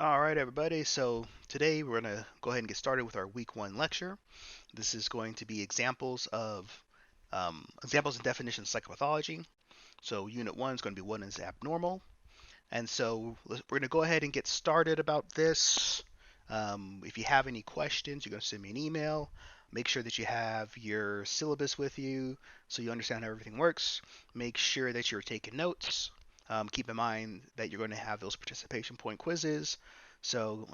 All right, everybody. So today we're going to go ahead and get started with our week one lecture. This is going to be examples and definitions of psychopathology. So unit one is going to be what is abnormal. And so we're going to go ahead and get started about this. If you have any questions, you're going to send me an email. Make sure that you have your syllabus with you so you understand how everything works. Make sure that you're taking notes. Keep in mind that you're going to have those participation point quizzes. So,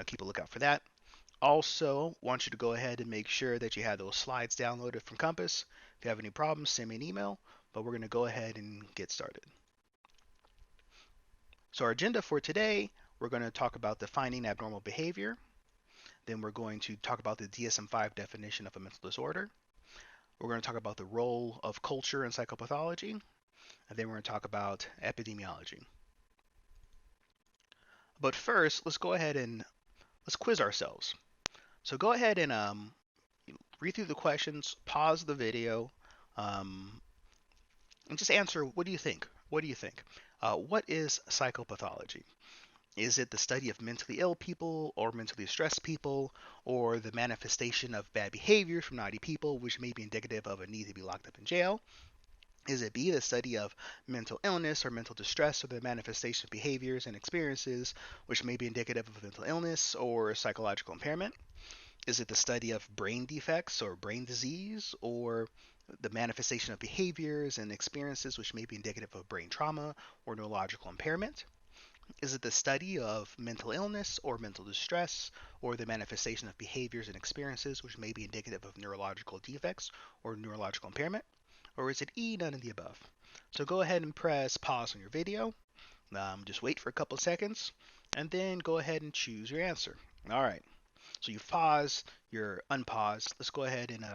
keep a lookout for that. Also, want you to go ahead and make sure that you have those slides downloaded from Compass. If you have any problems, send me an email. But we're going to go ahead and get started. So our agenda for today, we're going to talk about defining abnormal behavior. Then we're going to talk about the DSM-5 definition of a mental disorder. We're going to talk about the role of culture in psychopathology. And then we're going to talk about epidemiology. But first, let's go ahead and let's quiz ourselves. So go ahead and read through the questions, pause the video, um, and just answer, what do you think? What do you think? What is psychopathology? Is it the study of mentally ill people or mentally stressed people, or the manifestation of bad behavior from naughty people, which may be indicative of a need to be locked up in jail? Is it B, the study of mental illness or mental distress, or the manifestation of behaviors and experiences which may be indicative of mental illness or psychological impairment? Is it the study of brain defects or brain disease, or the manifestation of behaviors and experiences which may be indicative of brain trauma or neurological impairment? Is it the study of mental illness or mental distress, or the manifestation of behaviors and experiences which may be indicative of neurological defects or neurological impairment? Or is it E, none of the above? So go ahead and press pause on your video. Just wait for a couple of seconds, and then go ahead and choose your answer. All right. So you've paused, you're unpaused. Let's go ahead and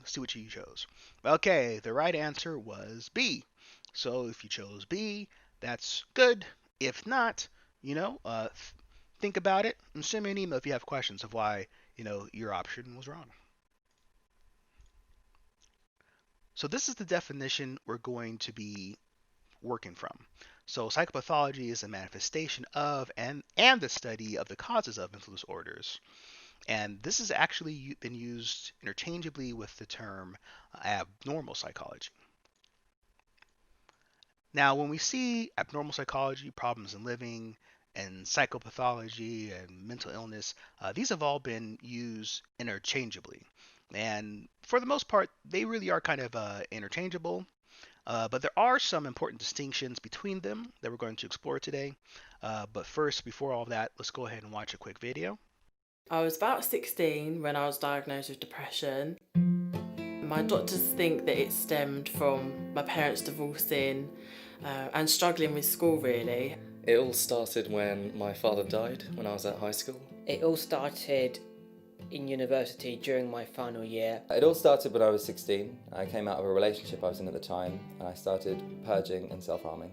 see what you chose. Okay, the right answer was B. So if you chose B, that's good. If not, think about it and send me an email if you have questions of why, your option was wrong. So this is the definition we're going to be working from. So psychopathology is a manifestation of and the study of the causes of mental disorders. And this has actually been used interchangeably with the term abnormal psychology. Now, when we see abnormal psychology, problems in living, and psychopathology and mental illness, these have all been used interchangeably. And for the most part, they really are kind of interchangeable. But there are some important distinctions between them that we're going to explore today. But first, before all of that, let's go ahead and watch a quick video. I was about 16 when I was diagnosed with depression. My doctors think that it stemmed from my parents divorcing and struggling with school, really. It all started when my father died when I was at high school. It all started in university during my final year. It all started when I was 16. I came out of a relationship I was in at the time, and I started purging and self-harming.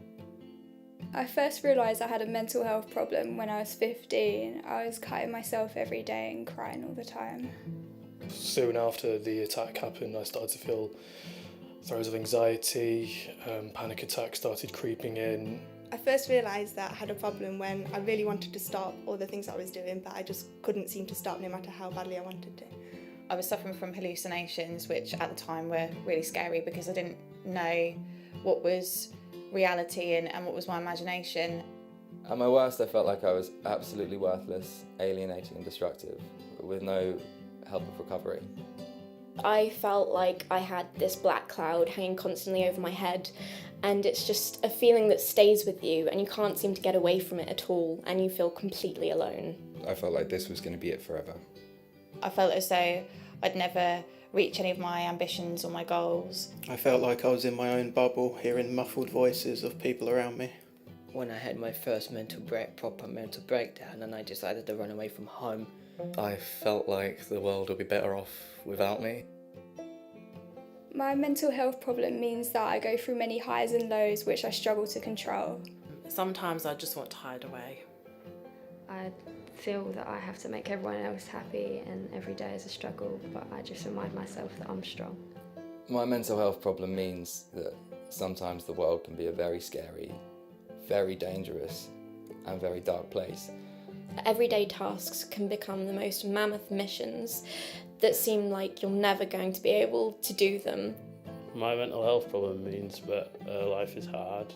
I first realised I had a mental health problem when I was 15. I was cutting myself every day and crying all the time. Soon after the attack happened, I started to feel throes of anxiety, panic attacks started creeping in. I first realised that I had a problem when I really wanted to stop all the things I was doing, but I just couldn't seem to stop no matter how badly I wanted to. I was suffering from hallucinations, which at the time were really scary because I didn't know what was reality and what was my imagination. At my worst, I felt like I was absolutely worthless, alienating and destructive, with no help of recovery. I felt like I had this black cloud hanging constantly over my head, and it's just a feeling that stays with you and you can't seem to get away from it at all, and you feel completely alone. I felt like this was going to be it forever. I felt as though I'd never reach any of my ambitions or my goals. I felt like I was in my own bubble, hearing muffled voices of people around me. When I had my first proper mental breakdown, and I decided to run away from home. I felt like the world would be better off without me. My mental health problem means that I go through many highs and lows which I struggle to control. Sometimes I just want to hide away. I feel that I have to make everyone else happy, and every day is a struggle, but I just remind myself that I'm strong. My mental health problem means that sometimes the world can be a very scary, very dangerous and very dark place. Everyday tasks can become the most mammoth missions that seem like you're never going to be able to do them. My mental health problem means that life is hard.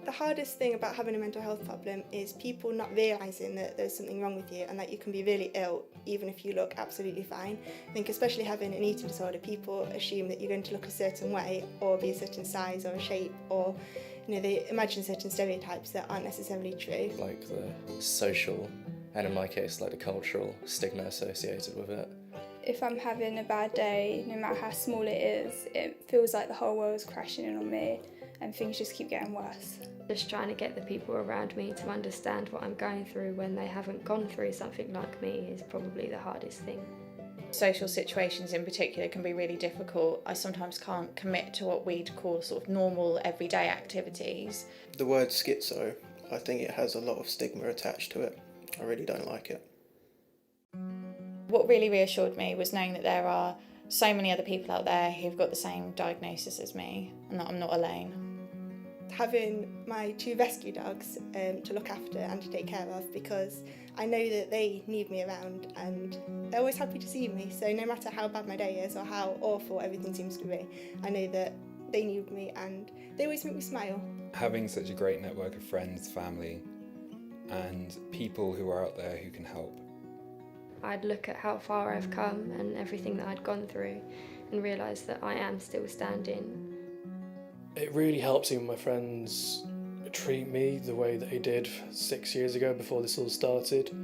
The hardest thing about having a mental health problem is people not realising that there's something wrong with you and that you can be really ill even if you look absolutely fine. I think especially having an eating disorder, people assume that you're going to look a certain way or be a certain size or a shape, or they imagine certain stereotypes that aren't necessarily true. Like the social, and in my case like the cultural stigma associated with it. If I'm having a bad day, no matter how small it is, it feels like the whole world's crashing in on me and things just keep getting worse. Just trying to get the people around me to understand what I'm going through when they haven't gone through something like me is probably the hardest thing. Social situations in particular can be really difficult. I sometimes can't commit to what we'd call sort of normal everyday activities. The word schizo, I think it has a lot of stigma attached to it. I really don't like it. What really reassured me was knowing that there are so many other people out there who've got the same diagnosis as me and that I'm not alone. Having my 2 rescue dogs to look after and to take care of, because I know that they need me around and they're always happy to see me. So no matter how bad my day is or how awful everything seems to be, I know that they need me and they always make me smile. Having such a great network of friends, family, and people who are out there who can help. I'd look at how far I've come and everything that I'd gone through and realise that I am still standing. It really helps seeing my friends treat me the way that they did 6 years ago before this all started.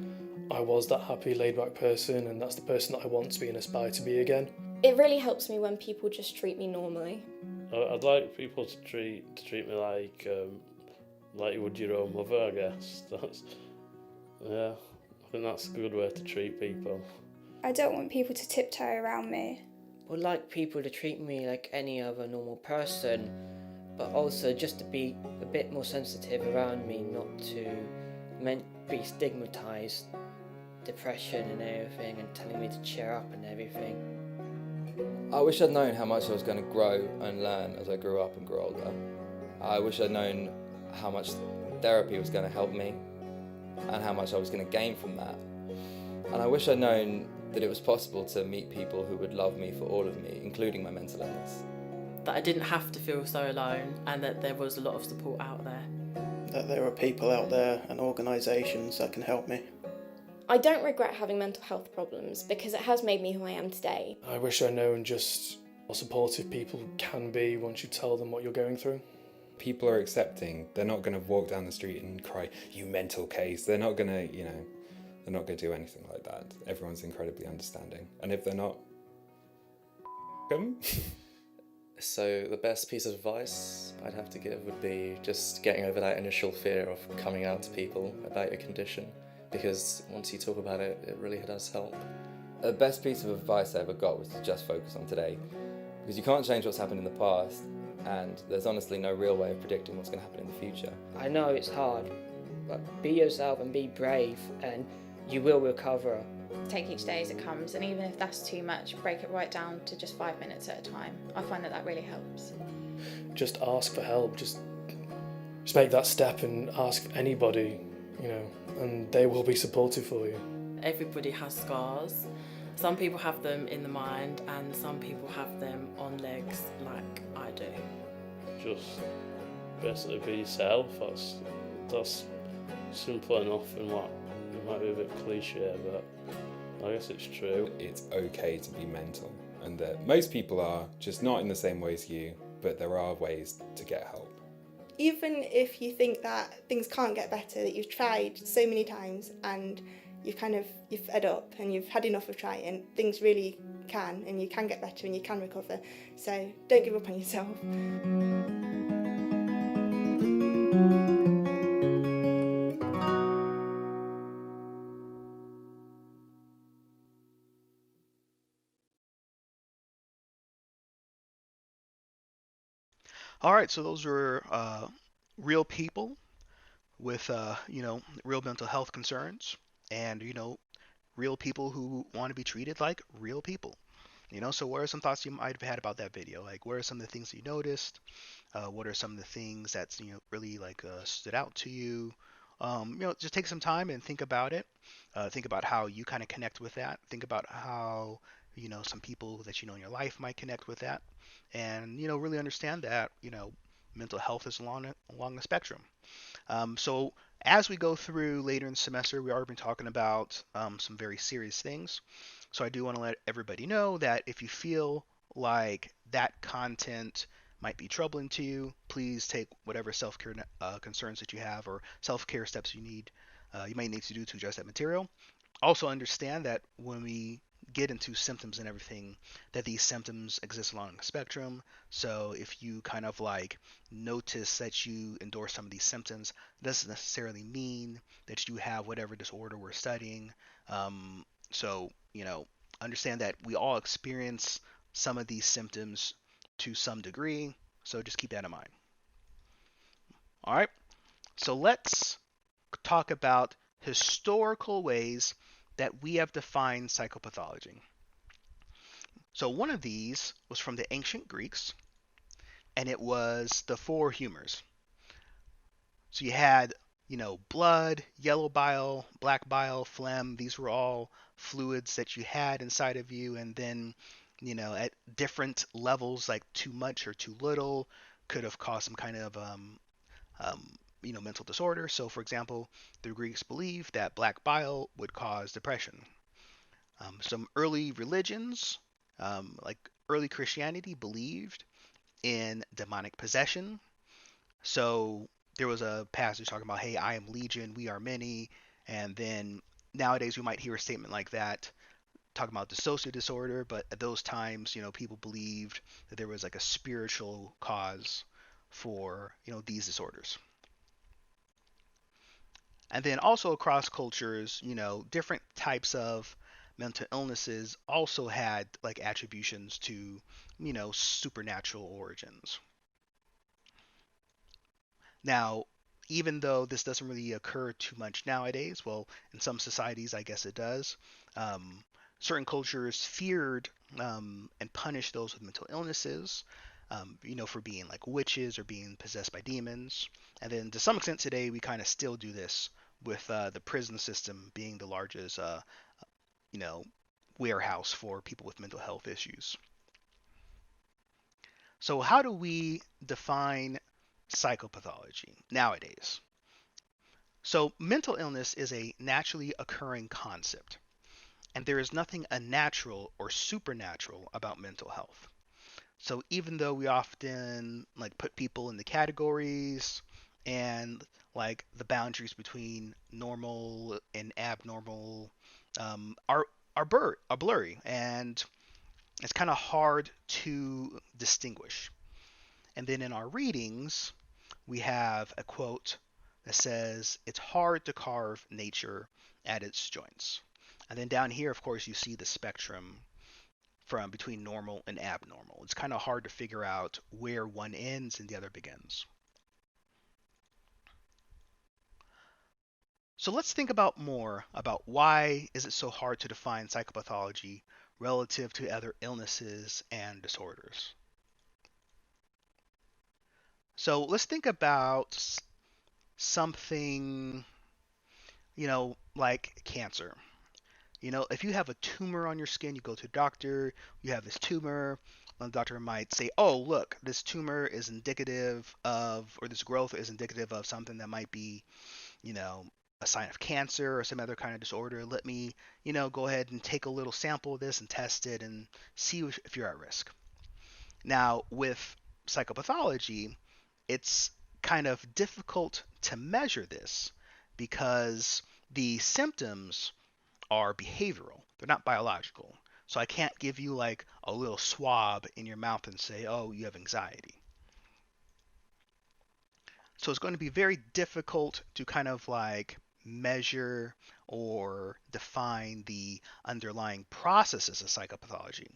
I was that happy, laid-back person, and that's the person that I want to be and aspire to be again. It really helps me when people just treat me normally. I'd like people to treat me like you would your own mother, I guess. I think that's a good way to treat people. I don't want people to tiptoe around me. I would like people to treat me like any other normal person, but also just to be a bit more sensitive around me, not to be stigmatised, depression and everything, and telling me to cheer up and everything. I wish I'd known how much I was going to grow and learn as I grew up and grew older. I wish I'd known how much therapy was going to help me and how much I was going to gain from that. And I wish I'd known that it was possible to meet people who would love me for all of me, including my mental illness. That I didn't have to feel so alone and that there was a lot of support out there. That there are people out there and organisations that can help me. I don't regret having mental health problems because it has made me who I am today. I wish I'd known just how supportive people can be once you tell them what you're going through. People are accepting. They're not going to walk down the street and cry, "You mental case." They're not going to, they're not going to do anything like that. Everyone's incredibly understanding. And if they're not, them. So the best piece of advice I'd have to give would be just getting over that initial fear of coming out to people about your condition, because once you talk about it, it really does help. The best piece of advice I ever got was to just focus on today, because you can't change what's happened in the past, and there's honestly no real way of predicting what's going to happen in the future. I know it's hard, but be yourself and be brave, and you will recover. Take each day as it comes, and even if that's too much, break it right down to just 5 minutes at a time. I find that really helps. Just ask for help, just make that step and ask anybody, and they will be supportive for you. Everybody has scars. Some people have them in the mind and some people have them on legs like I do. Just basically be yourself. That's simple enough and what it might be a bit cliche, but I guess it's true. It's okay to be mental, and that most people are, just not in the same way as you, but there are ways to get help. Even if you think that things can't get better, that you've tried so many times and you've fed up and you've had enough of trying, things really can, and you can get better and you can recover. So don't give up on yourself. All right, so those are real people with real mental health concerns, and real people who want to be treated like real people. So what are some thoughts you might have had about that video? Like, what are some of the things you noticed? What are some of the things that's really stood out to you? just take some time and think about it. Think about how you kind of connect with that. Think about how, some people that you know in your life might connect with that. And, really understand that, mental health is along the spectrum. So as we go through later in the semester, we are been talking about some very serious things. So I do want to let everybody know that if you feel like that content might be troubling to you, please take whatever self-care concerns that you have or self-care steps you might need to do to adjust that material. Also understand that when we get into symptoms and everything, that these symptoms exist along the spectrum. So if you kind of like notice that you endorse some of these symptoms, it doesn't necessarily mean that you have whatever disorder we're studying. So, understand that we all experience some of these symptoms to some degree. So just keep that in mind. All right. So let's talk about historical ways that we have defined psychopathology. So one of these was from the ancient Greeks, and it was the four humors. So you had, blood, yellow bile, black bile, phlegm. These were all fluids that you had inside of you, and then, at different levels, like too much or too little, could have caused some kind of mental disorder. So, for example, the Greeks believed that black bile would cause depression. Some early religions, like early Christianity, believed in demonic possession. So there was a passage talking about, hey, I am legion, we are many. And then nowadays we might hear a statement like that talking about dissociative disorder, but at those times, people believed that there was like a spiritual cause for, these disorders. And then also across cultures, different types of mental illnesses also had like attributions to, supernatural origins. Now, even though this doesn't really occur too much nowadays, well, in some societies, I guess it does. Um, Certain cultures feared and punished those with mental illnesses, for being like witches or being possessed by demons. And then to some extent today, we kind of still do this with the prison system being the largest, you know, warehouse for people with mental health issues. So, how do we define psychopathology nowadays? So, mental illness is a naturally occurring concept, and there is nothing unnatural or supernatural about mental health. So, even though we often like put people in the categories and like the boundaries between normal and abnormal are blurry, and it's kind of hard to distinguish. And then in our readings, we have a quote that says, "It's hard to carve nature at its joints." And then down here, of course, you see the spectrum from between normal and abnormal. It's kind of hard to figure out where one ends and the other begins. So let's think about more about why is it so hard to define psychopathology relative to other illnesses and disorders. So let's think about something, like cancer. If you have a tumor on your skin, you go to a doctor, you have this tumor, the doctor might say, oh, look, this tumor is indicative of, or this growth is indicative of something that might be, you know, a sign of cancer or some other kind of disorder. Let me, go ahead and take a little sample of this and test it and see if you're at risk. Now, with psychopathology, it's kind of difficult to measure this because the symptoms are behavioral, they're not biological. So I can't give you like a little swab in your mouth and say, oh, you have anxiety. So it's going to be very difficult to kind of like measure or define the underlying processes of psychopathology.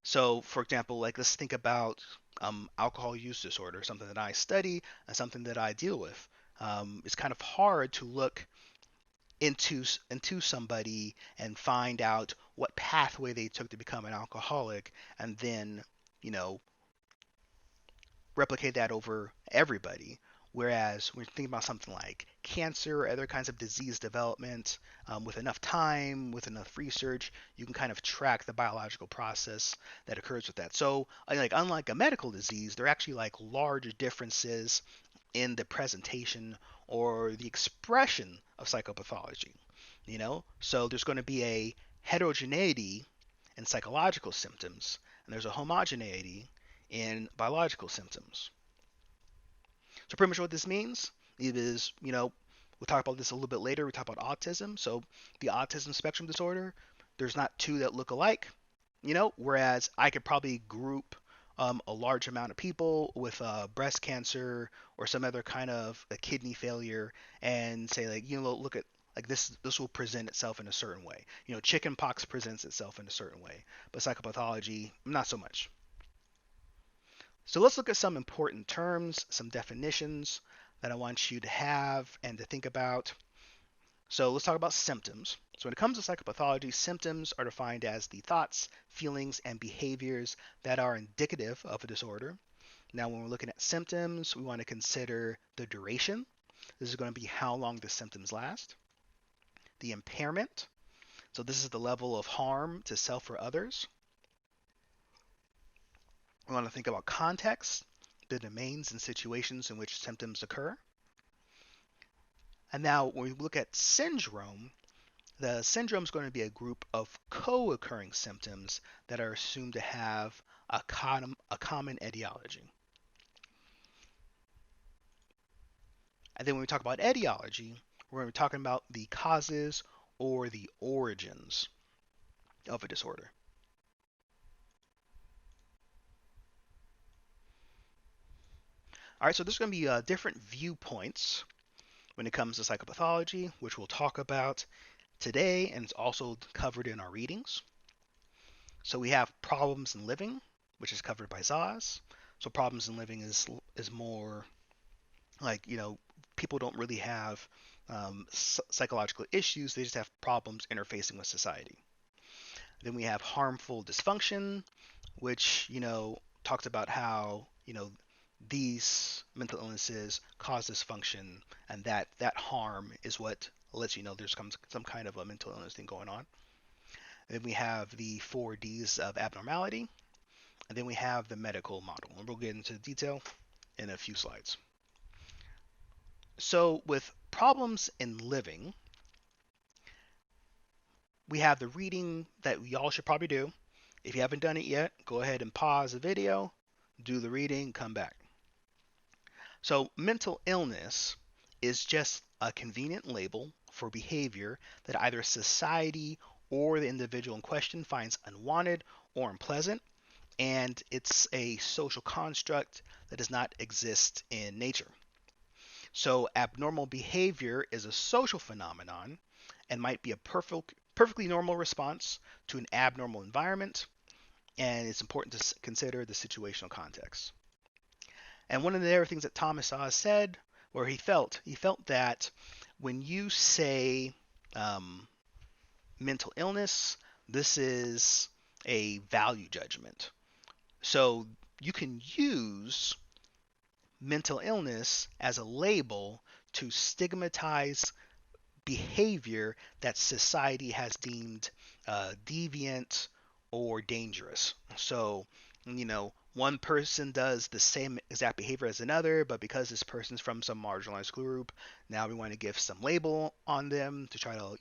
So, for example, like let's think about alcohol use disorder, something that I study and something that I deal with. It's kind of hard to look into somebody and find out what pathway they took to become an alcoholic, and then you know replicate that over everybody Whereas when you're thinking about something like cancer or other kinds of disease development, with enough time, with enough research, you can kind of track the biological process that occurs with that. So, like unlike a medical disease, there are actually like large differences in the presentation or the expression of psychopathology. So there's going to be a heterogeneity in psychological symptoms, and there's a homogeneity in biological symptoms. So pretty much what this means is, we'll talk about this a little bit later. We talk about autism. So the autism spectrum disorder, there's not two that look alike, whereas I could probably group a large amount of people with breast cancer or some other kind of a kidney failure and say like, look at like this will present itself in a certain way. Chicken pox presents itself in a certain way, but psychopathology, not so much. So let's look at some important terms, some definitions that I want you to have and to think about. So let's talk about symptoms. So when it comes to psychopathology, symptoms are defined as the thoughts, feelings, and behaviors that are indicative of a disorder. Now, when we're looking at symptoms, we want to consider the duration. This is going to be how long the symptoms last. The impairment. So this is the level of harm to self or others. We want to think about context, the domains and situations in which symptoms occur. And now when we look at syndrome, the syndrome is going to be a group of co-occurring symptoms that are assumed to have a common etiology. And then when we talk about etiology, we're going to be talking about the causes or the origins of a disorder. All right, so there's going to be different viewpoints when it comes to psychopathology, which we'll talk about today, and it's also covered in our readings. So we have problems in living, which is covered by Zaz. So problems in living is more like, people don't really have psychological issues, they just have problems interfacing with society. Then we have harmful dysfunction, which, talks about how, these mental illnesses cause dysfunction, and that harm is what lets you know there's some kind of a mental illness thing going on. And then we have the 4 Ds of abnormality, and then we have the medical model, and we'll get into detail in a few slides. So with problems in living, we have the reading that we all should probably do. If you haven't done it yet, go ahead and pause the video, do the reading, come back. So mental illness is just a convenient label for behavior that either society or the individual in question finds unwanted or unpleasant, and it's a social construct that does not exist in nature. So abnormal behavior is a social phenomenon and might be a perfectly normal response to an abnormal environment, and it's important to consider the situational context. And one of the other things that Thomas Szasz said, where he felt that when you say mental illness, this is a value judgment. So you can use mental illness as a label to stigmatize behavior that society has deemed deviant or dangerous. So, one person does the same exact behavior as another, but because this person's from some marginalized group, now we want to give some label on them to try to,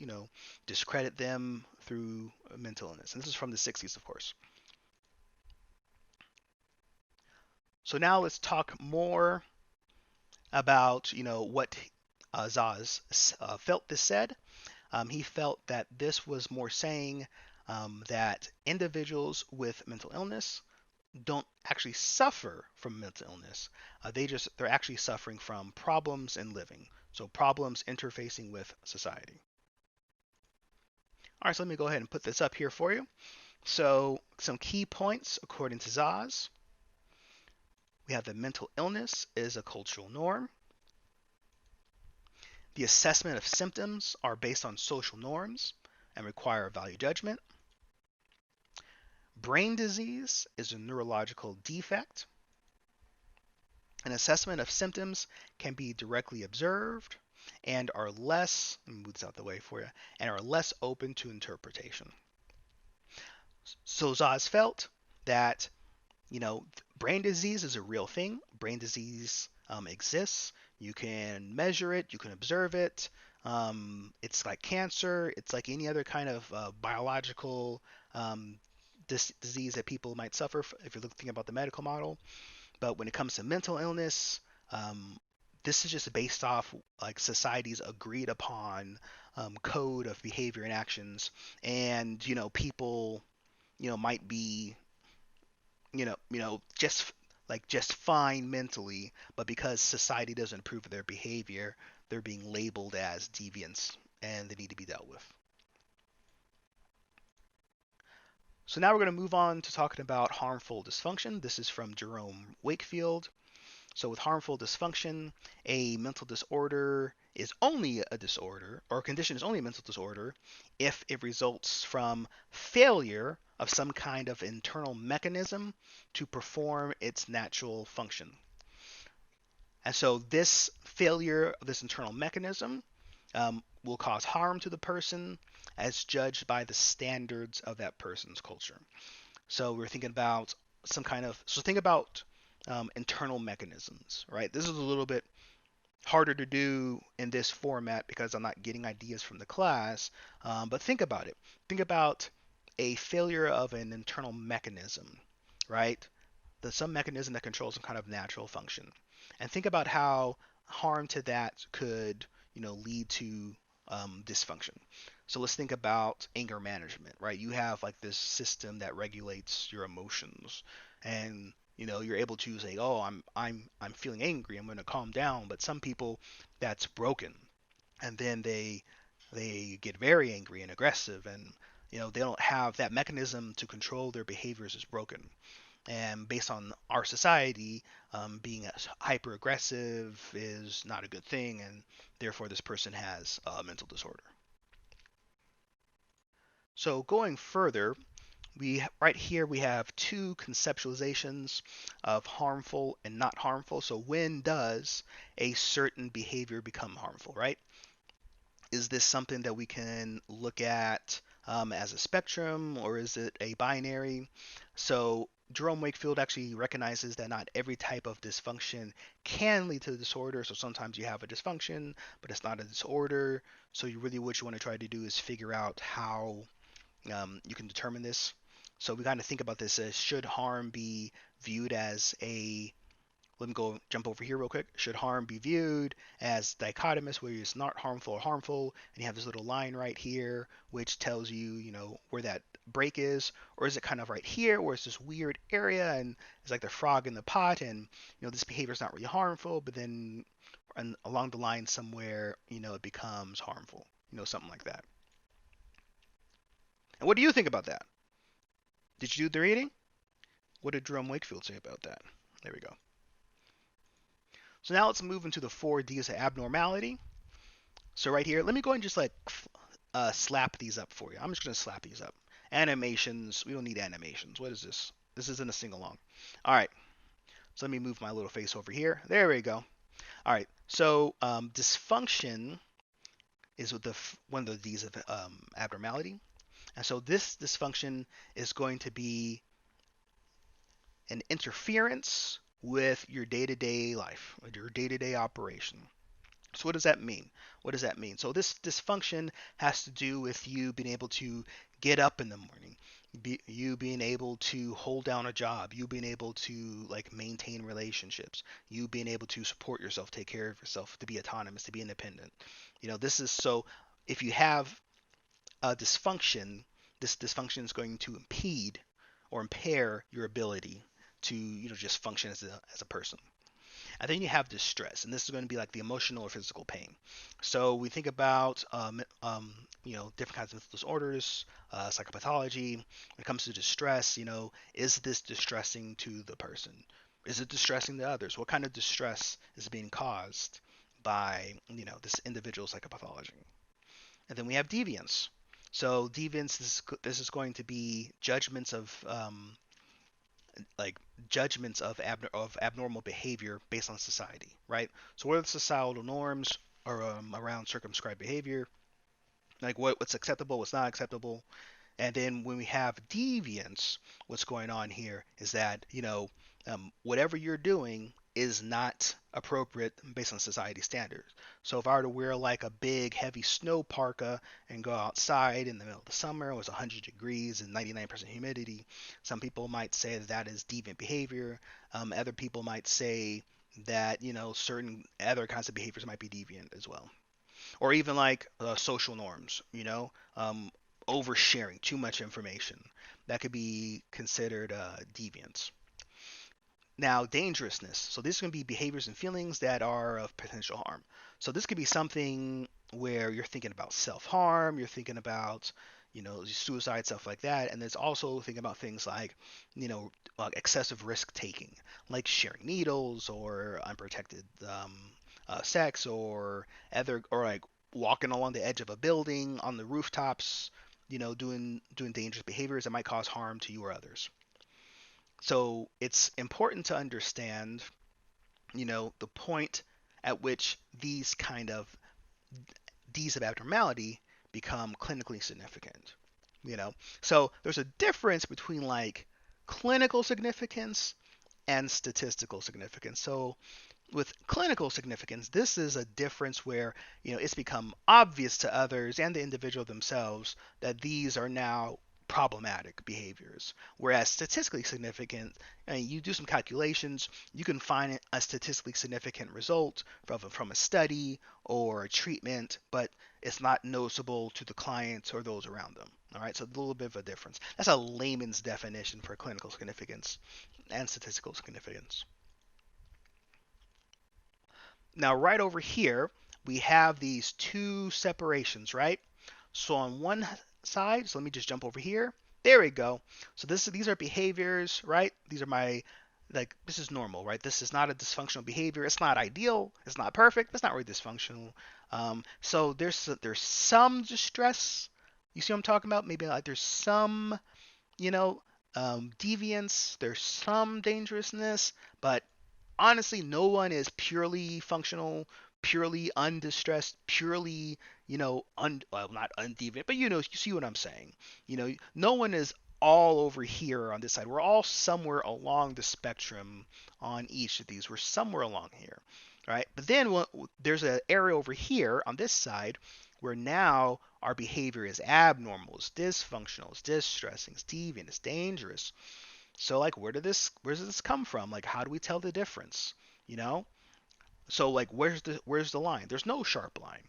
discredit them through mental illness. And this is from the 60s, of course. So now let's talk more about, what Zaz felt this said. He felt that this was more saying that individuals with mental illness don't actually suffer from mental illness. They're actually suffering from problems in living. So problems interfacing with society. All right, so let me go ahead and put this up here for you. So some key points according to Zaz. We have that mental illness is a cultural norm. The assessment of symptoms are based on social norms and require value judgment. Brain disease is a neurological defect. An assessment of symptoms can be directly observed and are less, let me move this out the way for you, and are less open to interpretation. So Zaz felt that, brain disease is a real thing. Brain disease exists. You can measure it, you can observe it. It's like cancer, it's like any other kind of biological disease that people might suffer if you're thinking about the medical model. But when it comes to mental illness, um, this is just based off like society's agreed upon code of behavior and actions, and people might be just fine mentally, but because society doesn't approve of their behavior, they're being labeled as deviants and they need to be dealt with. So now we're going to move on to talking about harmful dysfunction. This is from Jerome Wakefield. So with harmful dysfunction, a mental disorder is only a disorder, or a condition is only a mental disorder, if it results from failure of some kind of internal mechanism to perform its natural function. And so this failure of this internal mechanism will cause harm to the person as judged by the standards of that person's culture. So we're thinking about think about internal mechanisms, right? This is a little bit harder to do in this format because I'm not getting ideas from the class, but think about it. Think about a failure of an internal mechanism, right? Some mechanism that controls some kind of natural function. And think about how harm to that could, lead to dysfunction. So let's think about anger management, right? You have like this system that regulates your emotions, and you're able to say, "Oh, I'm feeling angry. I'm going to calm down." But some people, that's broken, and then they get very angry and aggressive, and they don't have that mechanism to control their behaviors is broken. And based on our society, being hyper aggressive is not a good thing, and therefore this person has a mental disorder. So going further, right here we have two conceptualizations of harmful and not harmful. So when does a certain behavior become harmful, right? Is this something that we can look at as a spectrum, or is it a binary? So Jerome Wakefield actually recognizes that not every type of dysfunction can lead to a disorder. So sometimes you have a dysfunction, but it's not a disorder. So what you want to try to do is figure out how you can determine this. So we kind of think about this as, should harm be viewed as let me jump over here real quick. Should harm be viewed as dichotomous, where it's not harmful or harmful, and you have this little line right here which tells you, where that break is? Or is it kind of right here where it's this weird area and it's like the frog in the pot, and this behavior is not really harmful, but then along the line somewhere, it becomes harmful, something like that. And what do you think about that? Did you do the reading? What did Jerome Wakefield say about that? There we go. So now let's move into the 4 Ds of abnormality. So right here, let me go and just slap these up for you. I'm just going to slap these up. Animations, we don't need animations. What is this? This isn't a sing-along. All right, so let me move my little face over here. There we go. All right, so dysfunction is one of the Ds of abnormality. And so this dysfunction is going to be an interference with your day-to-day life, with your day-to-day operation. So what does that mean? What does that mean? So this dysfunction has to do with you being able to get up in the morning, you being able to hold down a job, you being able to maintain relationships, you being able to support yourself, take care of yourself, to be autonomous, to be independent. This is so. If you have a dysfunction, this dysfunction is going to impede or impair your ability to just function as a person. And then you have distress, and this is going to be like the emotional or physical pain. So we think about different kinds of mental disorders, psychopathology. When it comes to distress, is this distressing to the person? Is it distressing to others? What kind of distress is being caused by this individual psychopathology? And then we have deviance. So deviance, this is going to be judgments of like judgments of abnormal behavior based on society, right? So what are the societal norms around circumscribed behavior? Like what's acceptable, what's not acceptable, and then when we have deviance, what's going on here is that, whatever you're doing is not appropriate based on society standards. So if I were to wear like a big heavy snow parka and go outside in the middle of the summer, it was 100 degrees and 99% humidity, some people might say that that is deviant behavior. Other people might say that, certain other kinds of behaviors might be deviant as well, or even like social norms, oversharing too much information. That could be considered deviance. Now, dangerousness. So this can be behaviors and feelings that are of potential harm. So this could be something where you're thinking about self-harm, you're thinking about, suicide, stuff like that. And there's also thinking about things like, excessive risk taking, like sharing needles or unprotected sex or other, or like walking along the edge of a building on the rooftops, doing dangerous behaviors that might cause harm to you or others. So it's important to understand, the point at which these kind of deeds of abnormality become clinically significant. So there's a difference between like clinical significance and statistical significance. So with clinical significance, this is a difference where, it's become obvious to others and the individual themselves that these are now problematic behaviors. Whereas statistically significant, you do some calculations, you can find a statistically significant result from a study or a treatment, but it's not noticeable to the clients or those around them. All right, so a little bit of a difference. That's a layman's definition for clinical significance and statistical significance. Now, right over here, we have these two separations, right? So on one side, so let me just jump over here. There we go. So these are behaviors, right? These are this is normal, right? This is not a dysfunctional behavior. It's not ideal. It's not perfect. It's not really dysfunctional. So there's some distress. You see what I'm talking about? Maybe like there's some, deviance. There's some dangerousness, but honestly, no one is purely functional, purely undistressed, purely, well, not undeviant, but you see what I'm saying. No one is all over here on this side. We're all somewhere along the spectrum on each of these. We're somewhere along here, right? But then there's an area over here on this side where now our behavior is abnormal, it's dysfunctional, it's distressing, it's deviant, it's dangerous. So like where does this come from? Like how do we tell the difference? So like where's the line? There's no sharp line.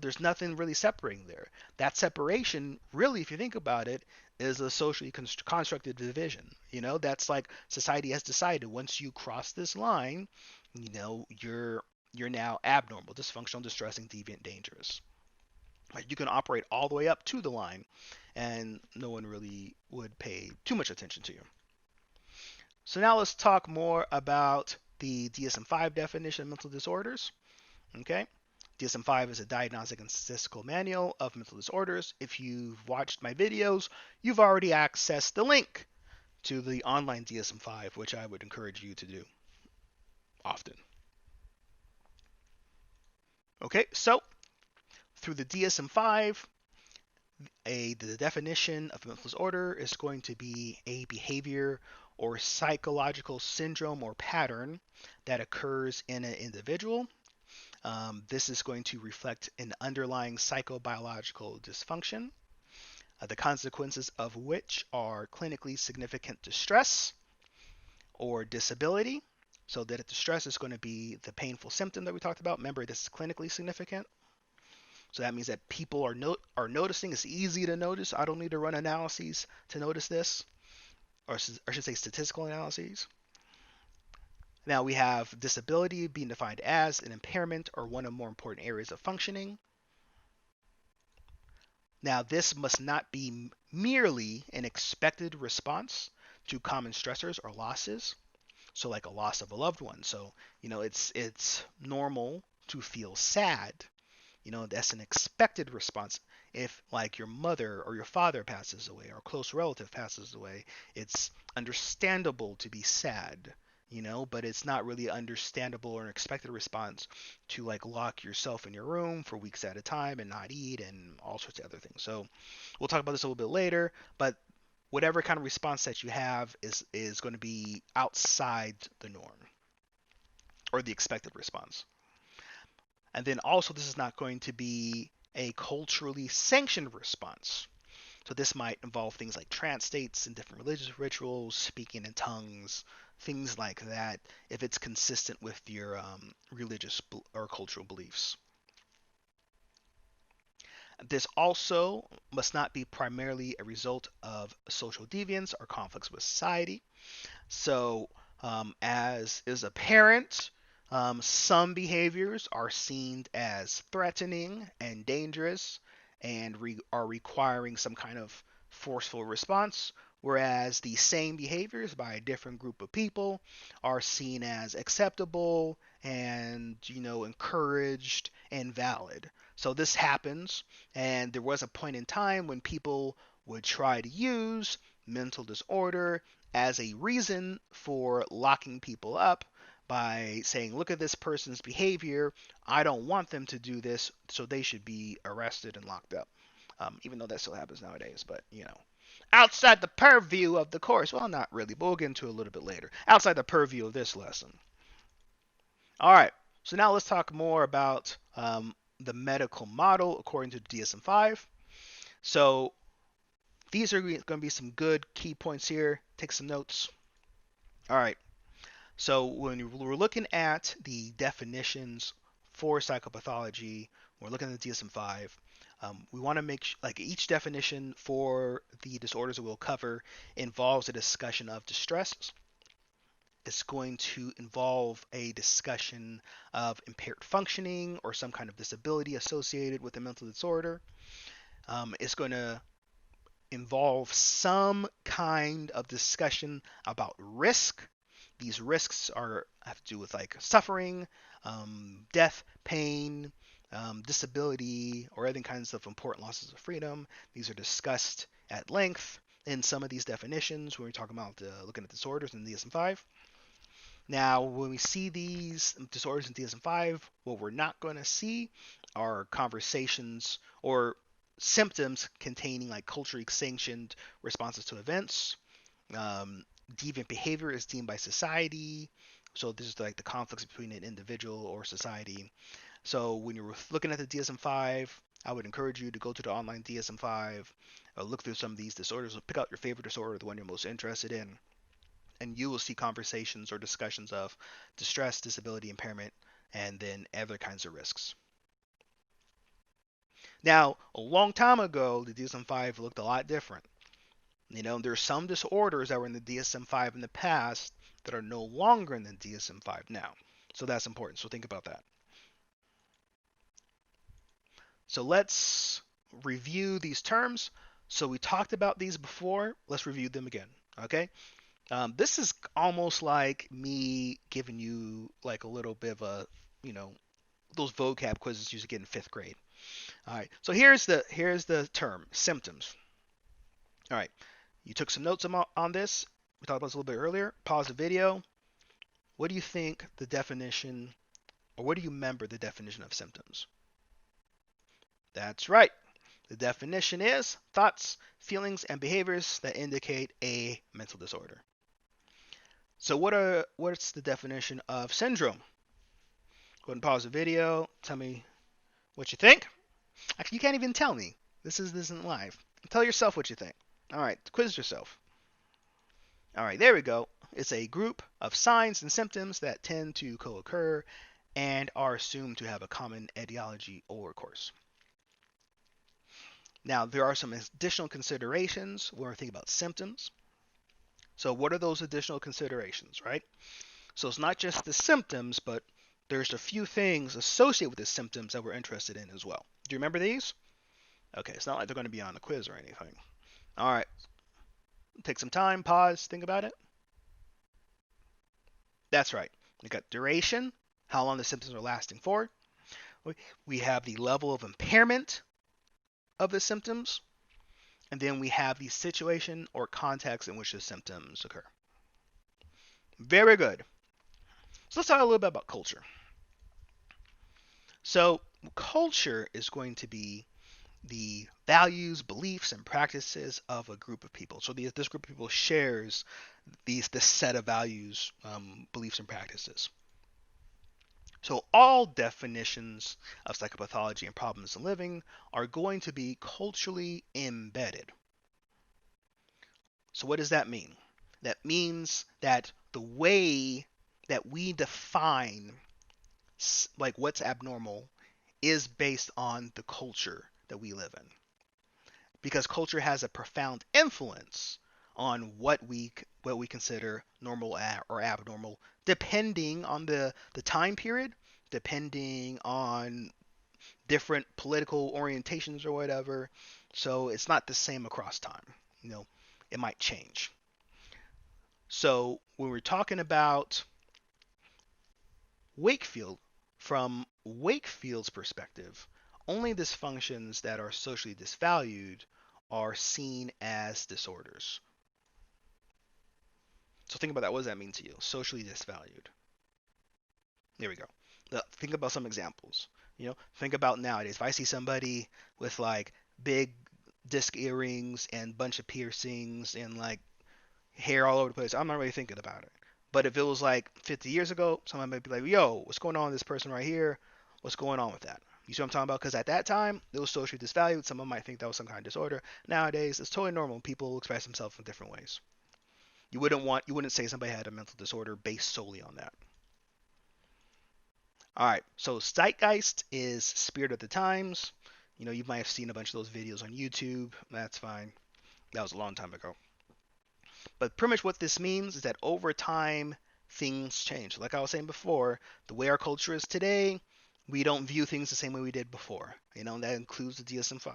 There's nothing really separating there. That separation, really, if you think about it, is a socially constructed division. That's like society has decided once you cross this line, you're now abnormal, dysfunctional, distressing, deviant, dangerous. Like you can operate all the way up to the line, and no one really would pay too much attention to you. So now let's talk more about the DSM-5 definition of mental disorders. Okay, DSM-5 is a diagnostic and statistical manual of mental disorders. If you've watched my videos, you've already accessed the link to the online DSM-5, which I would encourage you to do often. Okay, so through the DSM-5, the definition of mental disorder is going to be a behavior or psychological syndrome or pattern that occurs in an individual. This is going to reflect an underlying psychobiological dysfunction, the consequences of which are clinically significant distress or disability. So that distress is going to be the painful symptom that we talked about. Remember, this is clinically significant. So that means that people are noticing. It's easy to notice. I don't need to run analyses to notice this, or I should say statistical analyses. Now we have disability being defined as an impairment or one of more important areas of functioning. Now this must not be merely an expected response to common stressors or losses. So like a loss of a loved one. So, it's normal to feel sad. That's an expected response. If like your mother or your father passes away or a close relative passes away, it's understandable to be sad, but it's not really understandable or an expected response to like lock yourself in your room for weeks at a time and not eat and all sorts of other things. So we'll talk about this a little bit later, but whatever kind of response that you have is going to be outside the norm or the expected response. And then also, this is not going to be a culturally sanctioned response. So this might involve things like trance states and different religious rituals, speaking in tongues, things like that, if it's consistent with your religious or cultural beliefs. This also must not be primarily a result of social deviance or conflicts with society. So, as is apparent, some behaviors are seen as threatening and dangerous and are requiring some kind of forceful response, whereas the same behaviors by a different group of people are seen as acceptable and, encouraged and valid. So this happens, and there was a point in time when people would try to use mental disorder as a reason for locking people up by saying, look at this person's behavior. I don't want them to do this, so they should be arrested and locked up. Even though that still happens nowadays, but outside the purview of the course. Well, not really, but we'll get into it a little bit later. Outside the purview of this lesson. All right, so now let's talk more about the medical model according to the DSM-5. So these are going to be some good key points here. Take some notes. All right. So when we're looking at the definitions for psychopathology, we're looking at the DSM-5. We want to make like each definition for the disorders that we'll cover involves a discussion of distress. It's going to involve a discussion of impaired functioning or some kind of disability associated with a mental disorder. It's going to involve some kind of discussion about risk. These risks have to do with like suffering, death, pain, disability, or other kinds of important losses of freedom. These are discussed at length in some of these definitions when we're talking about looking at disorders in DSM-5. Now, when we see these disorders in DSM-5, what we're not going to see are conversations or symptoms containing like culturally sanctioned responses to events. Deviant behavior is deemed by society. So this is like the conflicts between an individual or society. So when you're looking at the DSM-5, I would encourage you to go to the online DSM-5, look through some of these disorders, pick out your favorite disorder, the one you're most interested in, and you will see conversations or discussions of distress, disability, impairment, and then other kinds of risks. Now, a long time ago, the DSM-5 looked a lot different. There's some disorders that were in the DSM-5 in the past that are no longer in the DSM-5 now. So that's important. So think about that. So let's review these terms. So we talked about these before. Let's review them again. Okay. This is almost like me giving you like a little bit of a, those vocab quizzes you used to get in 5th grade. All right. So here's the term symptoms. All right. You took some notes on this. We talked about this a little bit earlier. Pause the video. What do you think the definition, or what do you remember the definition of symptoms? That's right. The definition is thoughts, feelings, and behaviors that indicate a mental disorder. So what's the definition of syndrome? Go ahead and pause the video. Tell me what you think. Actually, you can't even tell me. This isn't live. Tell yourself what you think. All right, quiz yourself. All right, there we go. It's a group of signs and symptoms that tend to co-occur and are assumed to have a common etiology or course. Now, there are some additional considerations when we're thinking about symptoms. So what are those additional considerations, right? So it's not just the symptoms, but there's a few things associated with the symptoms that we're interested in as well. Do you remember these? Okay, it's not like they're going to be on the quiz or anything. All right. Take some time, pause, think about it. That's right. We got duration, how long the symptoms are lasting for. We have the level of impairment of the symptoms, and then we have the situation or context in which the symptoms occur. Very good. So let's talk a little bit about culture. So culture is going to be the values, beliefs, and practices of a group of people. So this group of people shares this set of values, beliefs, and practices. So all definitions of psychopathology and problems in living are going to be culturally embedded. So what does that mean? That means that the way that we define like what's abnormal is based on the culture that we live in. Because culture has a profound influence on what we consider normal or abnormal, depending on the time period, depending on different political orientations or whatever. So it's not the same across time. It might change. So when we're talking about Wakefield, from Wakefield's perspective, only dysfunctions that are socially disvalued are seen as disorders. So think about that. What does that mean to you? Socially disvalued. There we go. Think about some examples. Think about nowadays. If I see somebody with like big disc earrings and bunch of piercings and like hair all over the place, I'm not really thinking about it. But if it was like 50 years ago, someone might be like, yo, what's going on with this person right here? What's going on with that? You see what I'm talking about? Because at that time, it was socially disvalued. Someone might think that was some kind of disorder. Nowadays, it's totally normal. People express themselves in different ways. You wouldn't say somebody had a mental disorder based solely on that. All right, so zeitgeist is spirit of the times. You might have seen a bunch of those videos on YouTube. That's fine. That was a long time ago. But pretty much what this means is that over time, things change. Like I was saying before, the way our culture is today, we don't view things the same way we did before. That includes the DSM-5.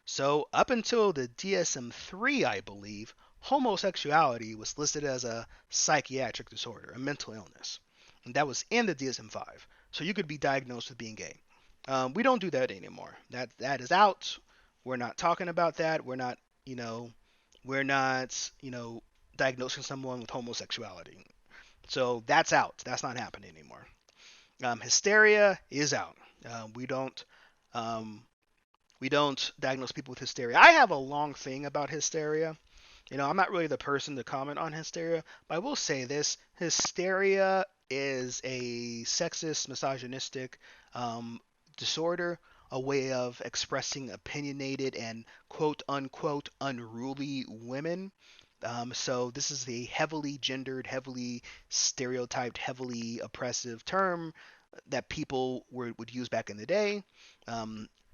So up until the DSM-3, I believe, homosexuality was listed as a psychiatric disorder, a mental illness. And that was in the DSM-5. So you could be diagnosed with being gay. We don't do that anymore. That is out. We're not talking about that. We're not diagnosing someone with homosexuality. So that's out. That's not happening anymore. Hysteria is out. We don't diagnose people with hysteria. I have a long thing about hysteria. I'm not really the person to comment on hysteria, but I will say this: hysteria is a sexist, misogynistic disorder, a way of expressing opinionated and quote unquote unruly women. So this is a heavily gendered, heavily stereotyped, heavily oppressive term that people would use back in the day.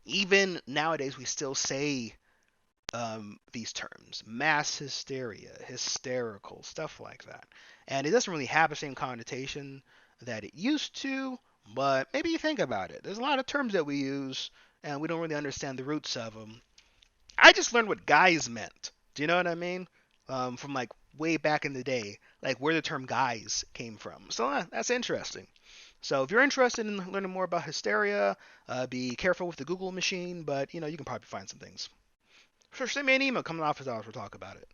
Even nowadays, we still say these terms: mass hysteria, hysterical, stuff like that. And it doesn't really have the same connotation that it used to, but maybe you think about it. There's a lot of terms that we use, and we don't really understand the roots of them. I just learned what guys meant. Do you know what I mean? From like way back in the day, like where the term guys came from. So that's interesting. So if you're interested in learning more about hysteria, be careful with the Google machine, but you can probably find some things. Sure, send me an email, come to office hours, we'll talk about it.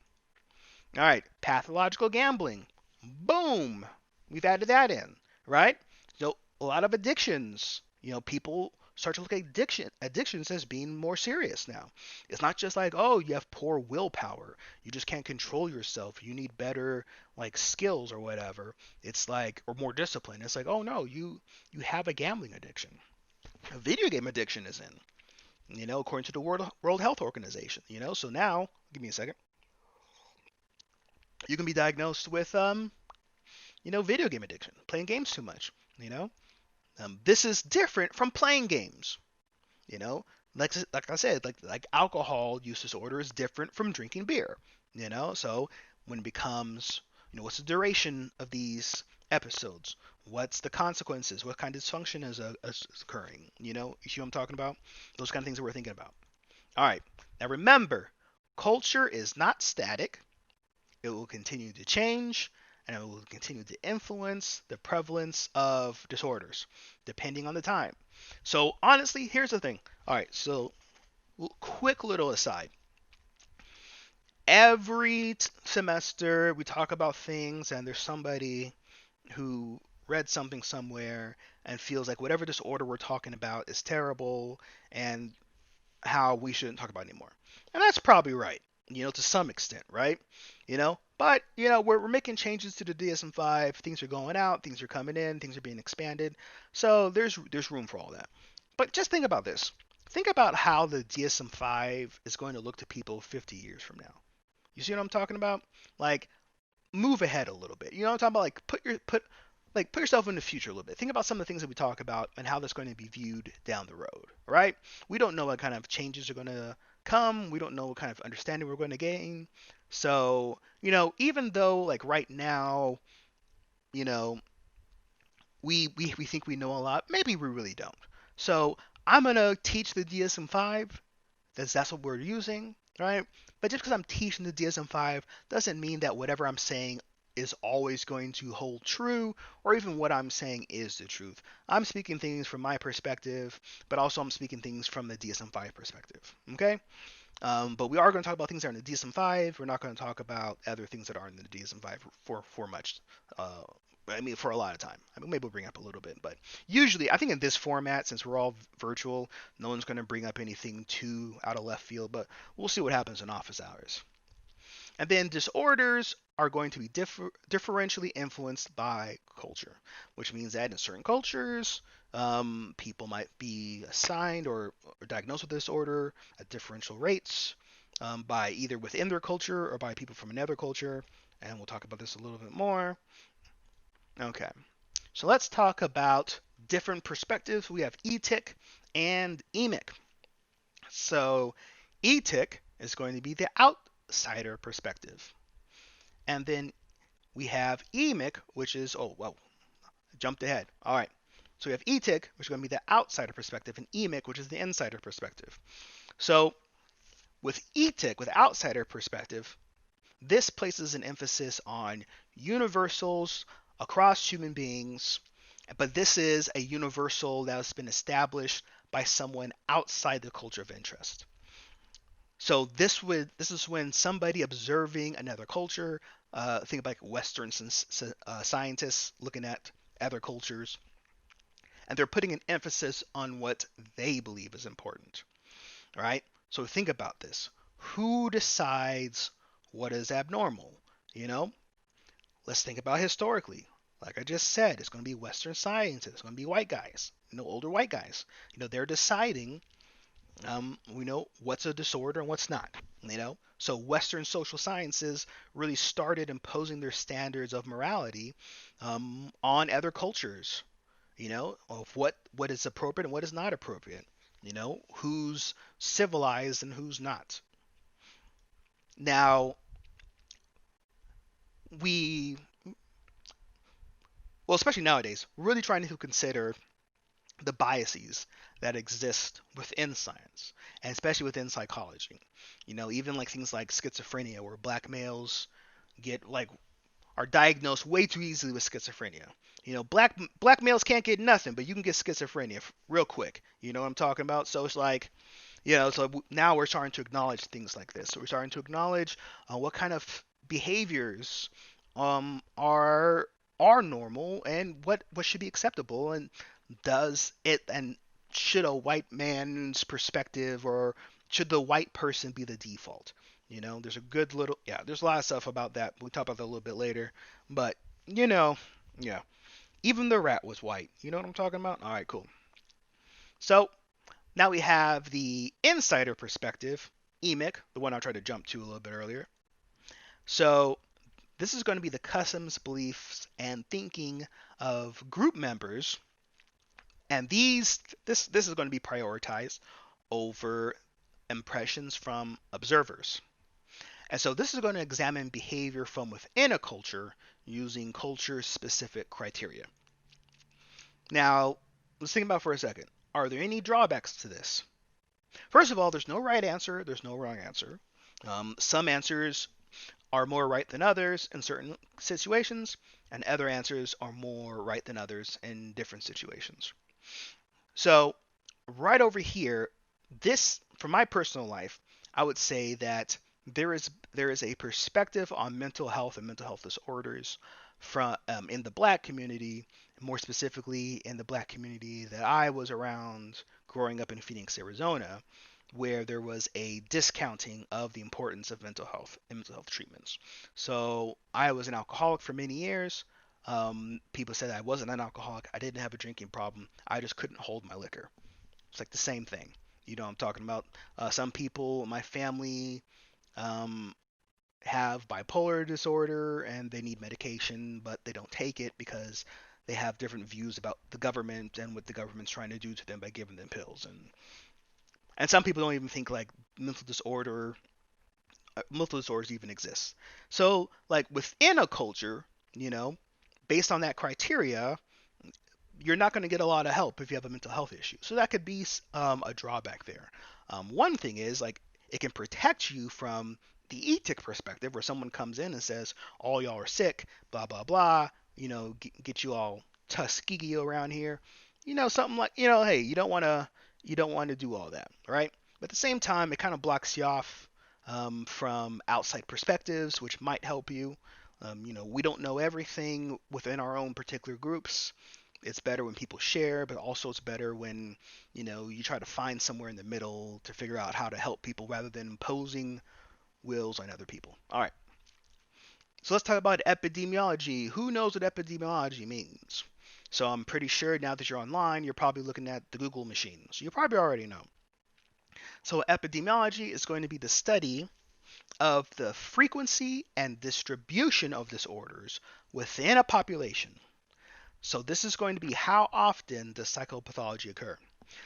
All right, pathological gambling. Boom! We've added that in, right? So a lot of addictions, people start to look at addictions as being more serious now. It's not just like, oh, you have poor willpower, you just can't control yourself, you need better like skills or whatever. It's like, or more discipline. It's like, oh no, you have a gambling addiction. A video game addiction is in, according to the World Health Organization. So now, give me a second. You can be diagnosed with video game addiction, playing games too much. This is different from playing games. Like I said, like alcohol use disorder is different from drinking beer. So when it becomes, what's the duration of these episodes? What's the consequences? What kind of dysfunction is occurring? You see what I'm talking about? Those kind of things that we're thinking about. All right. Now remember, culture is not static. It will continue to change. and it will continue to influence the prevalence of disorders depending on the time. So honestly, here's the thing. All right, so quick little aside. Every semester we talk about things, and there's somebody who read something somewhere and feels like whatever disorder we're talking about is terrible and how we shouldn't talk about it anymore. And that's probably right, to some extent, right? But we're making changes to the DSM-5. Things are going out, things are coming in, things are being expanded. So there's room for all that. But just think about this. Think about how the DSM-5 is going to look to people 50 years from now. You see what I'm talking about? Like, move ahead a little bit. You know what I'm talking about? Like put yourself in the future a little bit. Think about some of the things that we talk about and how that's going to be viewed down the road, right? We don't know what kind of changes are going to come. We don't know what kind of understanding we're going to gain. So, even though like right now, you know, we think we know a lot, maybe we really don't. So I'm going to teach the DSM-5. That's what we're using, right? But just because I'm teaching the DSM-5 doesn't mean that whatever I'm saying is always going to hold true, or even what I'm saying is the truth. I'm speaking things from my perspective, but also I'm speaking things from the DSM-5 perspective, okay? But we are going to talk about things that are in the DSM-5. We're not going to talk about other things that aren't in the DSM-5 for much. For a lot of time. Maybe we'll bring up a little bit, but usually, I think in this format, since we're all virtual, no one's going to bring up anything too out of left field, but we'll see what happens in office hours. And then disorders are going to be differentially influenced by culture, which means that in certain cultures, people might be assigned or diagnosed with this disorder at differential rates by either within their culture or by people from another culture. And we'll talk about this a little bit more. Okay, so let's talk about different perspectives. We have ETIC and EMIC. So ETIC is going to be the outsider perspective. And then we have EMIC, which is, jumped ahead. All right, so we have ETIC, which is going to be the outsider perspective, and EMIC, which is the insider perspective. So with ETIC, with outsider perspective, this places an emphasis on universals across human beings, but this is a universal that has been established by someone outside the culture of interest. So this is when somebody observing another culture, think about like Western scientists looking at other cultures, and they're putting an emphasis on what they believe is important, right? So think about this. Who decides what is abnormal? Let's think about historically. Like I just said, it's going to be Western scientists. It's going to be white guys, older white guys. They're deciding, what's a disorder and what's not. So Western social sciences really started imposing their standards of morality on other cultures. Of what is appropriate and what is not appropriate. Who's civilized and who's not. Now, especially nowadays, we're really trying to consider the biases that exist within science, and especially within psychology. Even like things like schizophrenia, where black males are diagnosed way too easily with schizophrenia. Black males can't get nothing, but you can get schizophrenia real quick. You know what I'm talking about? So it's like, so now we're starting to acknowledge things like this. So we're starting to acknowledge what kind of behaviors are normal and what should be acceptable, and should a white man's perspective, or should the white person be the default? There's there's a lot of stuff about that. We'll talk about that a little bit later, but yeah, even the rat was white. You know what I'm talking about? All right, cool. So now we have the insider perspective, EMIC, the one I tried to jump to a little bit earlier. So this is going to be the customs, beliefs, and thinking of group members, and this is going to be prioritized over impressions from observers. And so this is going to examine behavior from within a culture using culture-specific criteria. Now, let's think about it for a second. Are there any drawbacks to this? First of all, there's no right answer. There's no wrong answer. Some answers are more right than others in certain situations, and other answers are more right than others in different situations. So, right over here, this, for my personal life, I would say that there is a perspective on mental health and mental health disorders from in the Black community, more specifically in the Black community that I was around growing up in Phoenix, Arizona, where there was a discounting of the importance of mental health and mental health treatments. So I was an alcoholic for many years. People said I wasn't an alcoholic. I didn't have a drinking problem. I just couldn't hold my liquor. It's like the same thing. You know what I'm talking about. Some people in my family um, have bipolar disorder and they need medication, but they don't take it because they have different views about the government and what the government's trying to do to them by giving them pills. And some people don't even think like mental disorders even exist. So like within a culture, you know, based on that criteria, you're not going to get a lot of help if you have a mental health issue. So that could be a drawback there. One thing is like it can protect you from the etic perspective, where someone comes in and says, "All y'all are sick," blah blah blah. You know, get you all Tuskegee around here. You know, something like, hey, you don't want to do all that, right? But at the same time, it kind of blocks you off from outside perspectives, which might help you. We don't know everything within our own particular groups. It's better when people share, but also it's better when, you try to find somewhere in the middle to figure out how to help people rather than imposing wills on other people. All right. So let's talk about epidemiology. Who knows what epidemiology means? So I'm pretty sure now that you're online, you're probably looking at the Google machine. So you probably already know. So epidemiology is going to be the study of the frequency and distribution of disorders within a population. So this is going to be how often does psychopathology occur.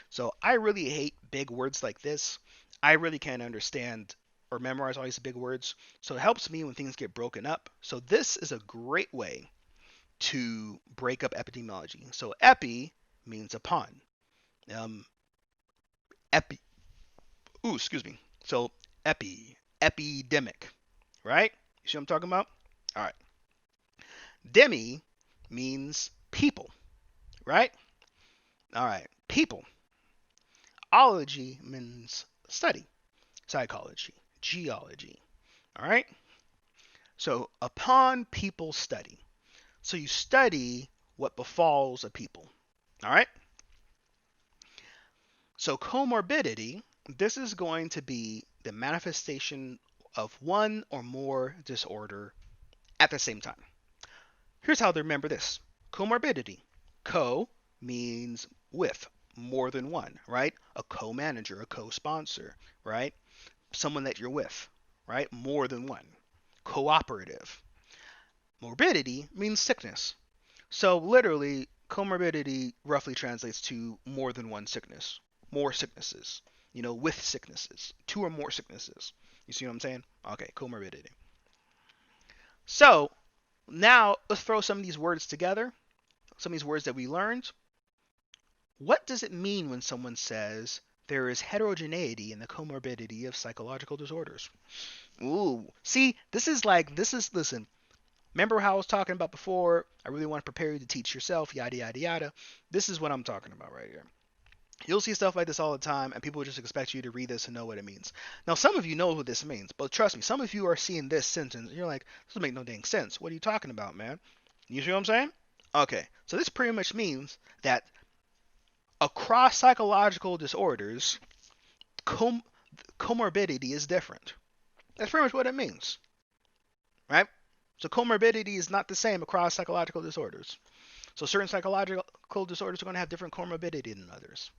So I really hate big words like this. I really can't understand or memorize all these big words. So it helps me when things get broken up. So this is a great way to break up epidemiology. So epi means upon. Um, epi. Excuse me. So epidemic, right? You see what I'm talking about? All right. Demi means people, right? All right. People. Ology means study, psychology, geology. All right. So upon people study. So you study what befalls a people. All right. So comorbidity, this is going to be the manifestation of one or more disorder at the same time. Here's how to remember this. Comorbidity. Co means with, more than one, right? A co-manager, a co-sponsor, right? Someone that you're with, right? More than one. Cooperative. Morbidity means sickness. So literally, comorbidity roughly translates to more than one sickness, more sicknesses, with sicknesses, two or more sicknesses. You see what I'm saying? Okay, comorbidity. So now let's throw some of these words together, some of these words that we learned. What does it mean when someone says there is heterogeneity in the comorbidity of psychological disorders? Ooh, see, listen, remember how I was talking about before? I really want to prepare you to teach yourself, yada, yada, yada. This is what I'm talking about right here. You'll see stuff like this all the time, and people just expect you to read this and know what it means. Now, some of you know what this means, but trust me, some of you are seeing this sentence, and you're like, this doesn't make no dang sense. What are you talking about, man? You see what I'm saying? Okay, so this pretty much means that across psychological disorders, comorbidity is different. That's pretty much what it means, right? So comorbidity is not the same across psychological disorders. So certain psychological disorders are going to have different comorbidity than others.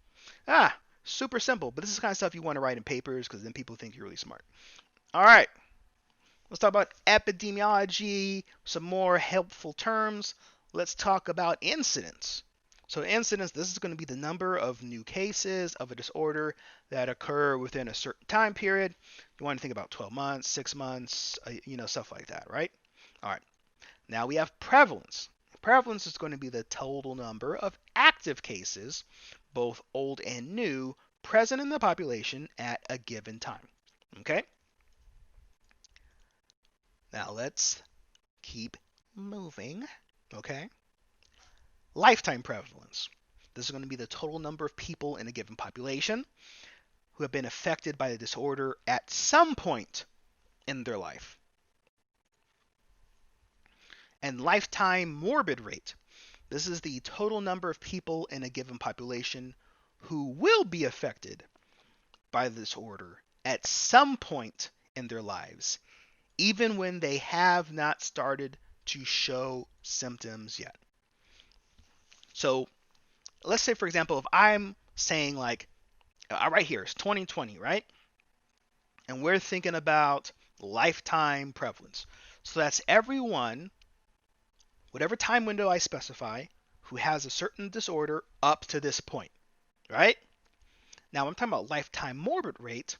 Super simple, but this is the kind of stuff you want to write in papers because then people think you're really smart. All right, let's talk about epidemiology, some more helpful terms. Let's talk about incidence. So incidence, this is going to be the number of new cases of a disorder that occur within a certain time period. You want to think about 12 months, 6 months, stuff like that, right? All right. Now we have prevalence. Prevalence is going to be the total number of active cases, both old and new, present in the population at a given time. Okay? Now let's keep moving. Okay. Lifetime prevalence. This is going to be the total number of people in a given population who have been affected by the disorder at some point in their life. And lifetime morbid rate. This is the total number of people in a given population who will be affected by the disorder at some point in their lives, even when they have not started to show symptoms yet. So let's say, for example, if I'm saying like, right here, it's 2020, right? And we're thinking about lifetime prevalence. So that's everyone, whatever time window I specify, who has a certain disorder up to this point, right? Now, I'm talking about lifetime morbid rate.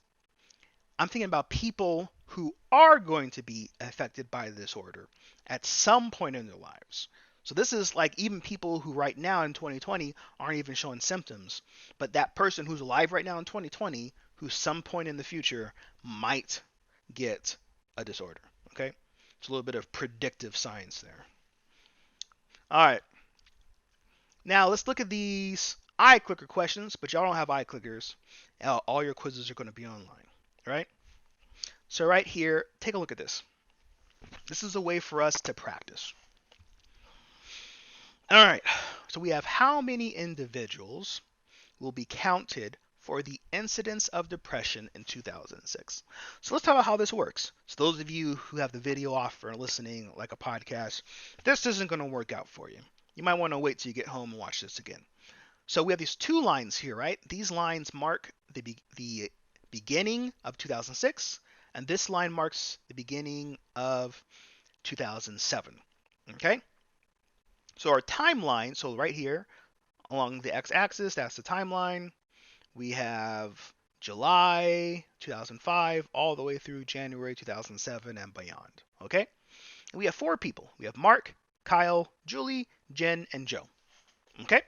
I'm thinking about people who are going to be affected by the disorder at some point in their lives. So this is like even people who right now in 2020 aren't even showing symptoms, but that person who's alive right now in 2020, who some point in the future might get a disorder. Okay, it's a little bit of predictive science there. All right, now let's look at these iClicker questions, but y'all don't have iClickers. All your quizzes are going to be online, right? So right here, take a look at this. This is a way for us to practice. All right, so we have how many individuals will be counted for the incidence of depression in 2006. So let's talk about how this works. So those of you who have the video off or listening like a podcast, this isn't going to work out for you. You might want to wait till you get home and watch this again. So we have these two lines here, right? These lines mark the beginning of 2006, and this line marks the beginning of 2007. Okay? So our timeline, so right here along the x-axis, that's the timeline. We have July 2005 all the way through January 2007 and beyond. Okay? And we have 4 people. We have Mark, Kyle, Julie, Jen, and Joe. Okay?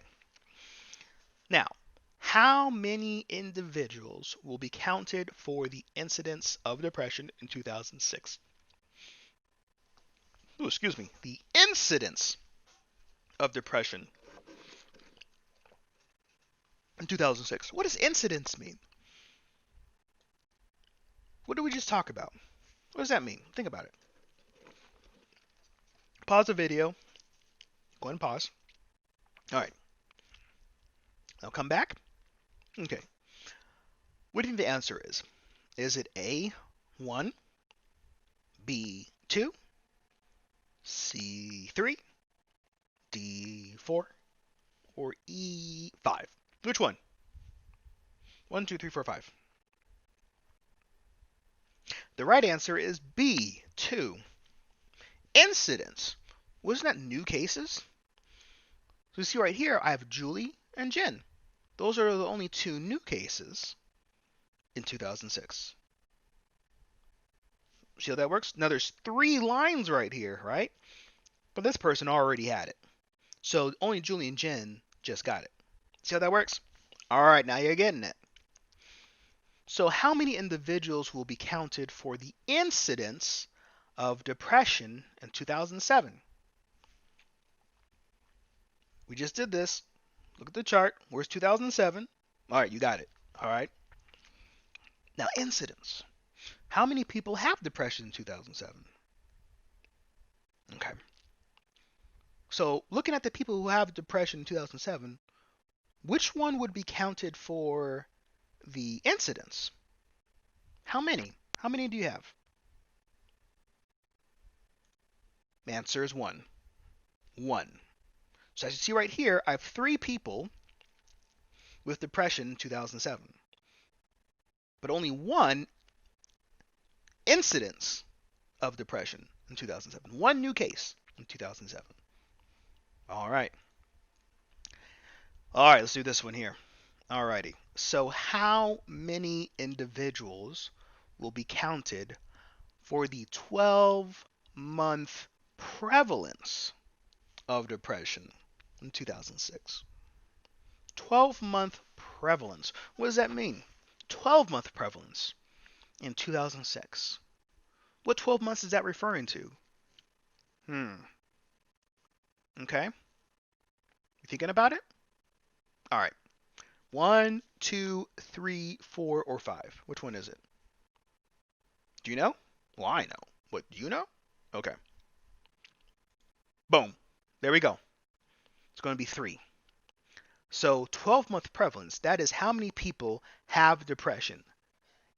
Now, how many individuals will be counted for the incidence of depression in 2006? Oh, excuse me. The incidence of depression in 2006. What does incidence mean? What did we just talk about? What does that mean? Think about it. Pause the video. Go ahead and pause. All right. Now come back. Okay. What do you think the answer is? Is it A, 1, B, 2, C, 3, D, 4, or E, 5? Which one? 1, 2, 3, 4, 5. The right answer is B, 2. Incidence. Wasn't that new cases? So you see right here, I have Julie and Jen. Those are the only 2 new cases in 2006. See how that works? Now there's 3 lines right here, right? But this person already had it. So only Julie and Jen just got it. See how that works? All right, now you're getting it. So how many individuals will be counted for the incidence of depression in 2007? We just did this. Look at the chart. Where's 2007? All right, you got it. All right. Now, incidence. How many people have depression in 2007? Okay. So, looking at the people who have depression in 2007, which one would be counted for the incidence? How many? How many do you have? The answer is 1. 1. So as you see right here, I have 3 people with depression in 2007. But only 1 incidence of depression in 2007. 1 new case in 2007. All right. All right, let's do this one here. All righty. So how many individuals will be counted for the 12-month prevalence of depression in 2006? 12-month prevalence. What does that mean? 12-month prevalence in 2006. What 12 months is that referring to? Okay. You thinking about it? All right. 1, 2, 3, 4, or 5. Which one is it? Do you know? Well, I know. What, do you know? Okay. Boom. There we go. It's going to be 3. So 12-month prevalence, that is how many people have depression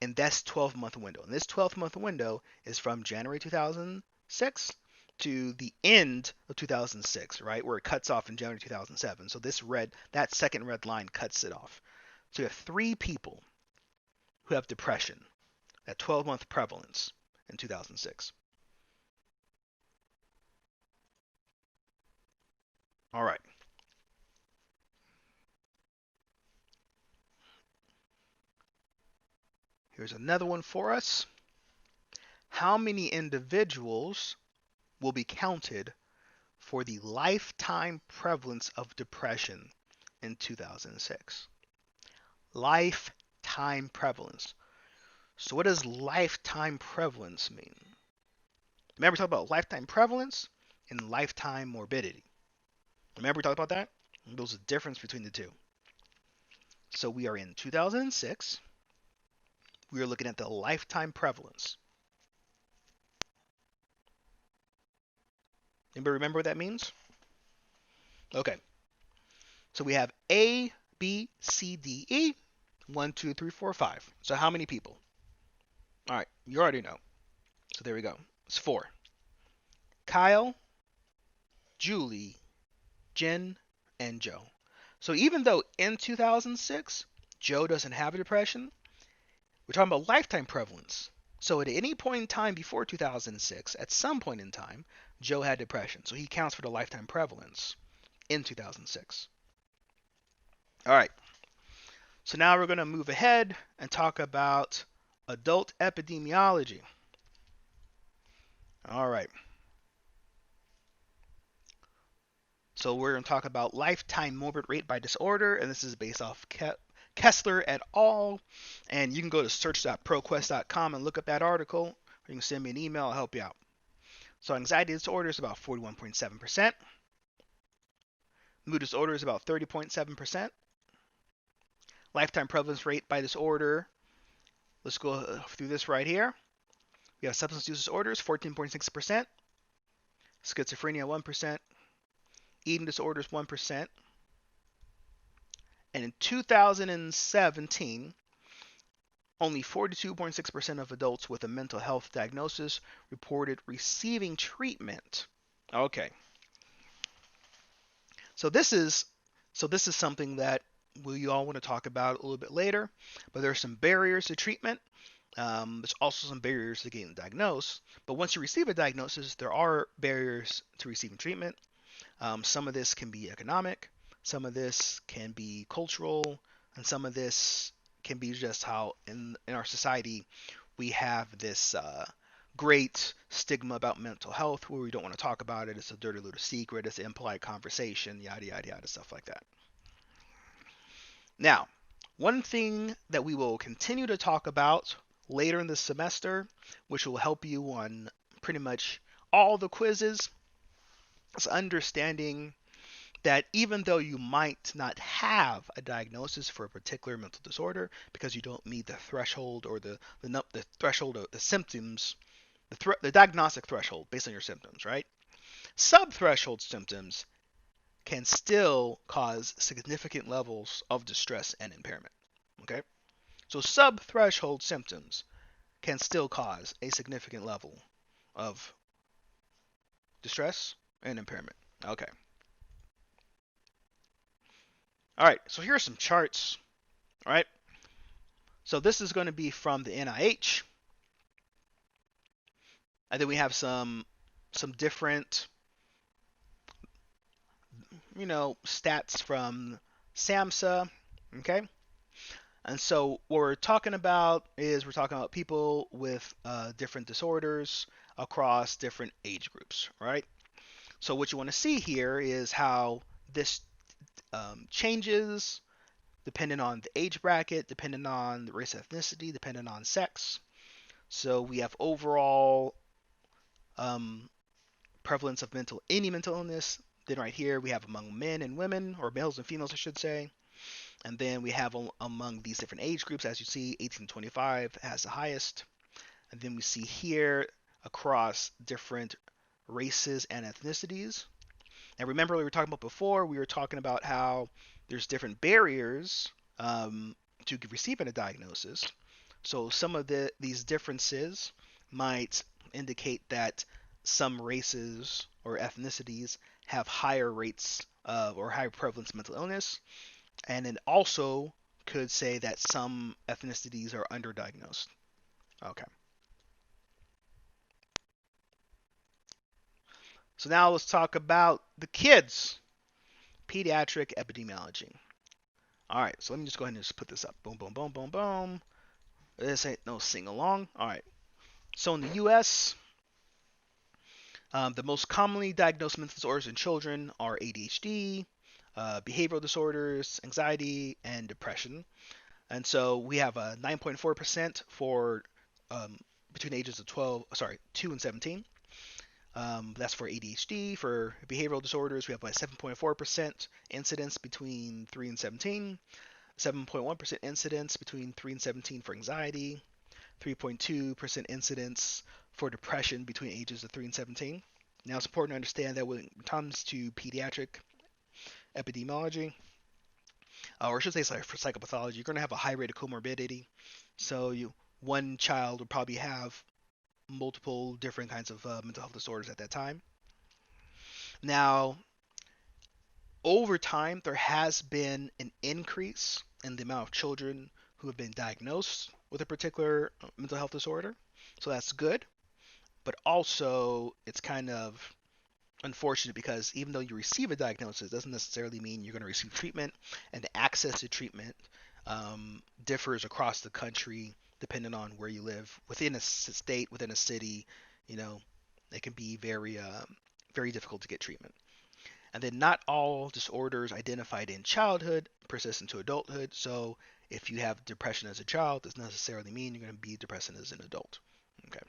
in this 12-month window. And this 12-month window is from January 2006 to the end of 2006, right? Where it cuts off in January 2007. So that second red line cuts it off. So you have 3 people who have depression at 12-month prevalence in 2006. All right. Here's another one for us. How many individuals will be counted for the lifetime prevalence of depression in 2006? Lifetime prevalence. So what does lifetime prevalence mean? Remember we talked about lifetime prevalence and lifetime morbidity. Remember we talked about that? And there's a difference between the two. So we are in 2006. We are looking at the lifetime prevalence. Anybody remember what that means? Okay. So we have A, B, C, D, E. 1, 2, 3, 4, 5. So how many people? All right, you already know. So there we go. It's 4. Kyle, Julie, Jen, and Joe. So even though in 2006, Joe doesn't have a depression, we're talking about lifetime prevalence. So at any point in time before 2006, at some point in time, Joe had depression. So he counts for the lifetime prevalence in 2006. All right. So now we're going to move ahead and talk about adult epidemiology. All right. So we're going to talk about lifetime morbid rate by disorder, and this is based off Kessler et al. And you can go to search.proquest.com and look up that article, or you can send me an email, I'll help you out. So anxiety disorder is about 41.7%. Mood disorder is about 30.7%. Lifetime prevalence rate by disorder, let's go through this right here. We have substance use disorders, 14.6%. Schizophrenia, 1%. Eating disorders, 1%. And in 2017, only 42.6% of adults with a mental health diagnosis reported receiving treatment. Okay. So this is something that we all want to talk about a little bit later, but there are some barriers to treatment. There's also some barriers to getting diagnosed. But once you receive a diagnosis, there are barriers to receiving treatment. Some of this can be economic, some of this can be cultural, and some of this can be just how in our society we have this great stigma about mental health where we don't want to talk about it. It's a dirty little secret. It's an impolite conversation, yada, yada, yada, stuff like that. Now, one thing that we will continue to talk about later in the semester, which will help you on pretty much all the quizzes, is understanding that even though you might not have a diagnosis for a particular mental disorder because you don't meet the threshold or the threshold of the symptoms, the diagnostic threshold based on your symptoms, right? Subthreshold symptoms can still cause significant levels of distress and impairment. Okay? So subthreshold symptoms can still cause a significant level of distress and impairment. Okay. All right, so here are some charts. All right. So this is going to be from the NIH. And then we have some different stats from SAMHSA, okay? And so what we're talking about people with different disorders across different age groups, right? So what you want to see here is how this changes depending on the age bracket, depending on the race, ethnicity, depending on sex. So we have overall um, prevalence of any mental illness. Then right here we have among men and women, or males and females, I should say. And then we have among these different age groups, as you see, 18 to 25 has the highest. And then we see here across different races and ethnicities. And remember, we were talking about before, we were talking about how there's different barriers to receiving a diagnosis. So some of these differences might indicate that some races or ethnicities have higher rates of or higher prevalence of mental illness, and it also could say that some ethnicities are underdiagnosed. Okay. So now let's talk about the kids. Pediatric epidemiology. All right, so let me just go ahead and just put this up. Boom, boom, boom, boom, boom. This ain't no sing along. All right. So in the U.S., the most commonly diagnosed mental disorders in children are ADHD, behavioral disorders, anxiety, and depression. And so we have a 9.4% for between ages of 2 and 17. That's for ADHD. For behavioral disorders, we have a 7.4% incidence between 3 and 17, 7.1% incidence between 3 and 17 for anxiety, 3.2% incidence for depression between ages of 3 and 17. Now, it's important to understand that when it comes to pediatric epidemiology, or I should say for psychopathology, you're going to have a high rate of comorbidity. So one child would probably have multiple different kinds of mental health disorders at that time. Now, over time, there has been an increase in the amount of children who have been diagnosed with a particular mental health disorder. So that's good. But also, it's kind of unfortunate because even though you receive a diagnosis, it doesn't necessarily mean you're going to receive treatment. And the access to treatment differs across the country depending on where you live. Within a state, within a city, it can be very, very difficult to get treatment. And then not all disorders identified in childhood persist into adulthood. So if you have depression as a child, doesn't necessarily mean you're going to be depressed as an adult. Okay.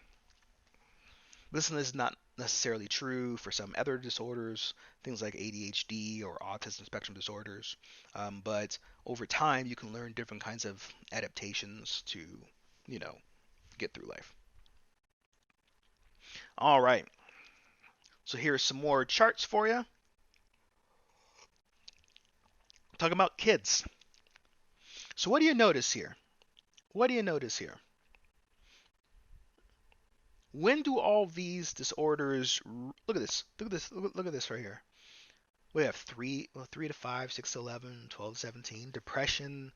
This is not necessarily true for some other disorders, things like ADHD or autism spectrum disorders. But over time, you can learn different kinds of adaptations to, get through life. All right. So here's some more charts for you. Talking about kids. So what do you notice here? What do you notice here? When do all these disorders look at this. Look at this right here. We have 3 to 5, 6 to 11, 12 to 17. Depression,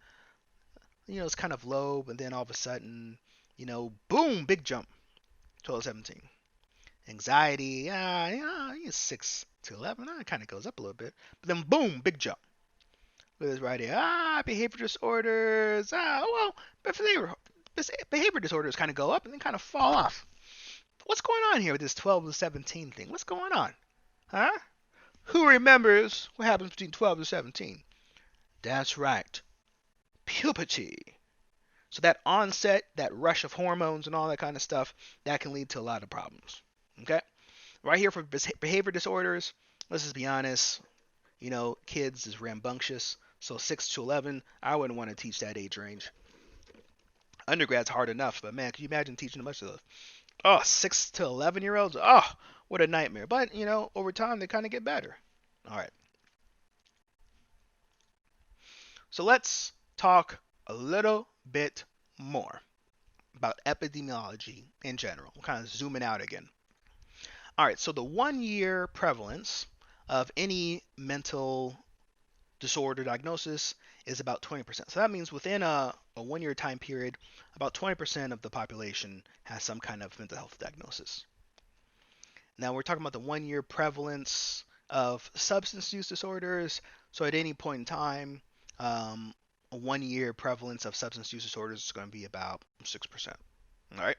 it's kind of low, but then all of a sudden, boom, big jump. 12 to 17. Anxiety, 6 to 11. It kind of goes up a little bit. But then boom, big jump. Look at this right here. Behavior disorders. Behavior disorders kind of go up and then kind of fall off. What's going on here with this 12 to 17 thing? What's going on? Huh? Who remembers what happens between 12 to 17? That's right. Puberty. So that onset, that rush of hormones and all that kind of stuff, that can lead to a lot of problems. Okay? Right here for behavior disorders, let's just be honest. Kids is rambunctious. So 6 to 11, I wouldn't want to teach that age range. Undergrad's hard enough, but man, can you imagine teaching a bunch of 6 to 11-year-olds? Oh, what a nightmare. But, over time, they kind of get better. All right. So let's talk a little bit more about epidemiology in general. We're kind of zooming out again. All right, so the 1-year prevalence of any mental disorder diagnosis is about 20%. So that means within a 1-year time period, about 20% of the population has some kind of mental health diagnosis. Now we're talking about the 1-year prevalence of substance use disorders. So at any point in time, a 1-year prevalence of substance use disorders is going to be about 6%. All right.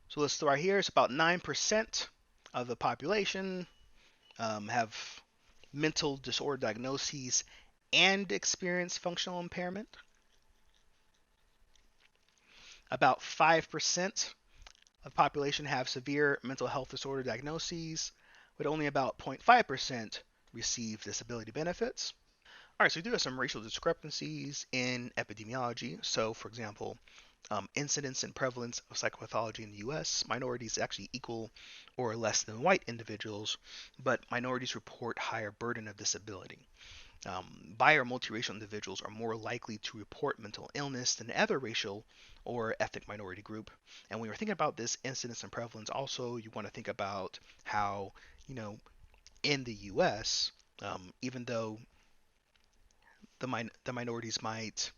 So let's start here. It's about 9% of the population have mental disorder diagnoses and experience functional impairment. About 5% of the population have severe mental health disorder diagnoses, but only about 0.5% receive disability benefits. All right, so we do have some racial discrepancies in epidemiology. So, for example, incidence and prevalence of psychopathology in the U.S., minorities actually equal or less than white individuals, but minorities report higher burden of disability. Bi or multiracial individuals are more likely to report mental illness than other racial or ethnic minority group. And when you're thinking about this incidence and prevalence, also you want to think about how, you know, in the U.S., even though the minorities might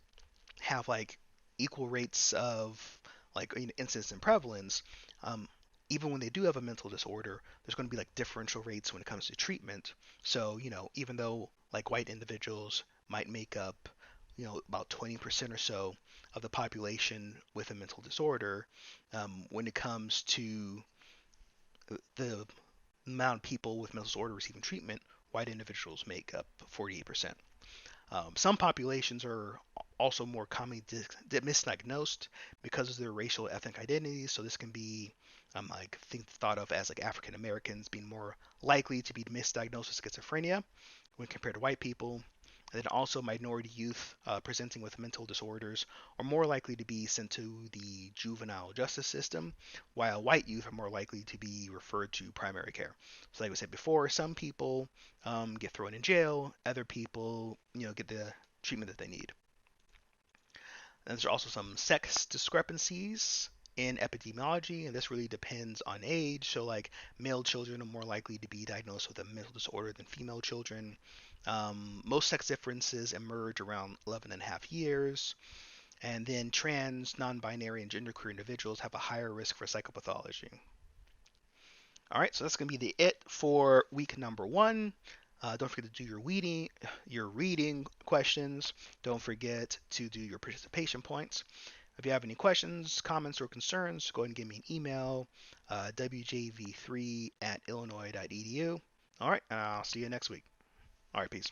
have like equal rates of like incidence and prevalence, um, even when they do have a mental disorder, there's going to be like differential rates when it comes to treatment. So, even though like white individuals might make up, about 20% or so of the population with a mental disorder, when it comes to the amount of people with mental disorder receiving treatment, white individuals make up 48%. Some populations are also more commonly misdiagnosed because of their racial ethnic identities. So this can be, thought of as like African Americans being more likely to be misdiagnosed with schizophrenia when compared to white people. And then also minority youth presenting with mental disorders are more likely to be sent to the juvenile justice system, while white youth are more likely to be referred to primary care. So like we said before, some people get thrown in jail, other people, get the treatment that they need. And there's also some sex discrepancies in epidemiology, and this really depends on age. So, like, male children are more likely to be diagnosed with a mental disorder than female children. Most sex differences emerge around 11 and a half years. And then trans, non binary, and genderqueer individuals have a higher risk for psychopathology. All right, so that's going to be it for week number 1. Don't forget to do your reading questions. Don't forget to do your participation points. If you have any questions, comments, or concerns, go ahead and give me an email, wjv3@illinois.edu. All right, and I'll see you next week. All right, peace.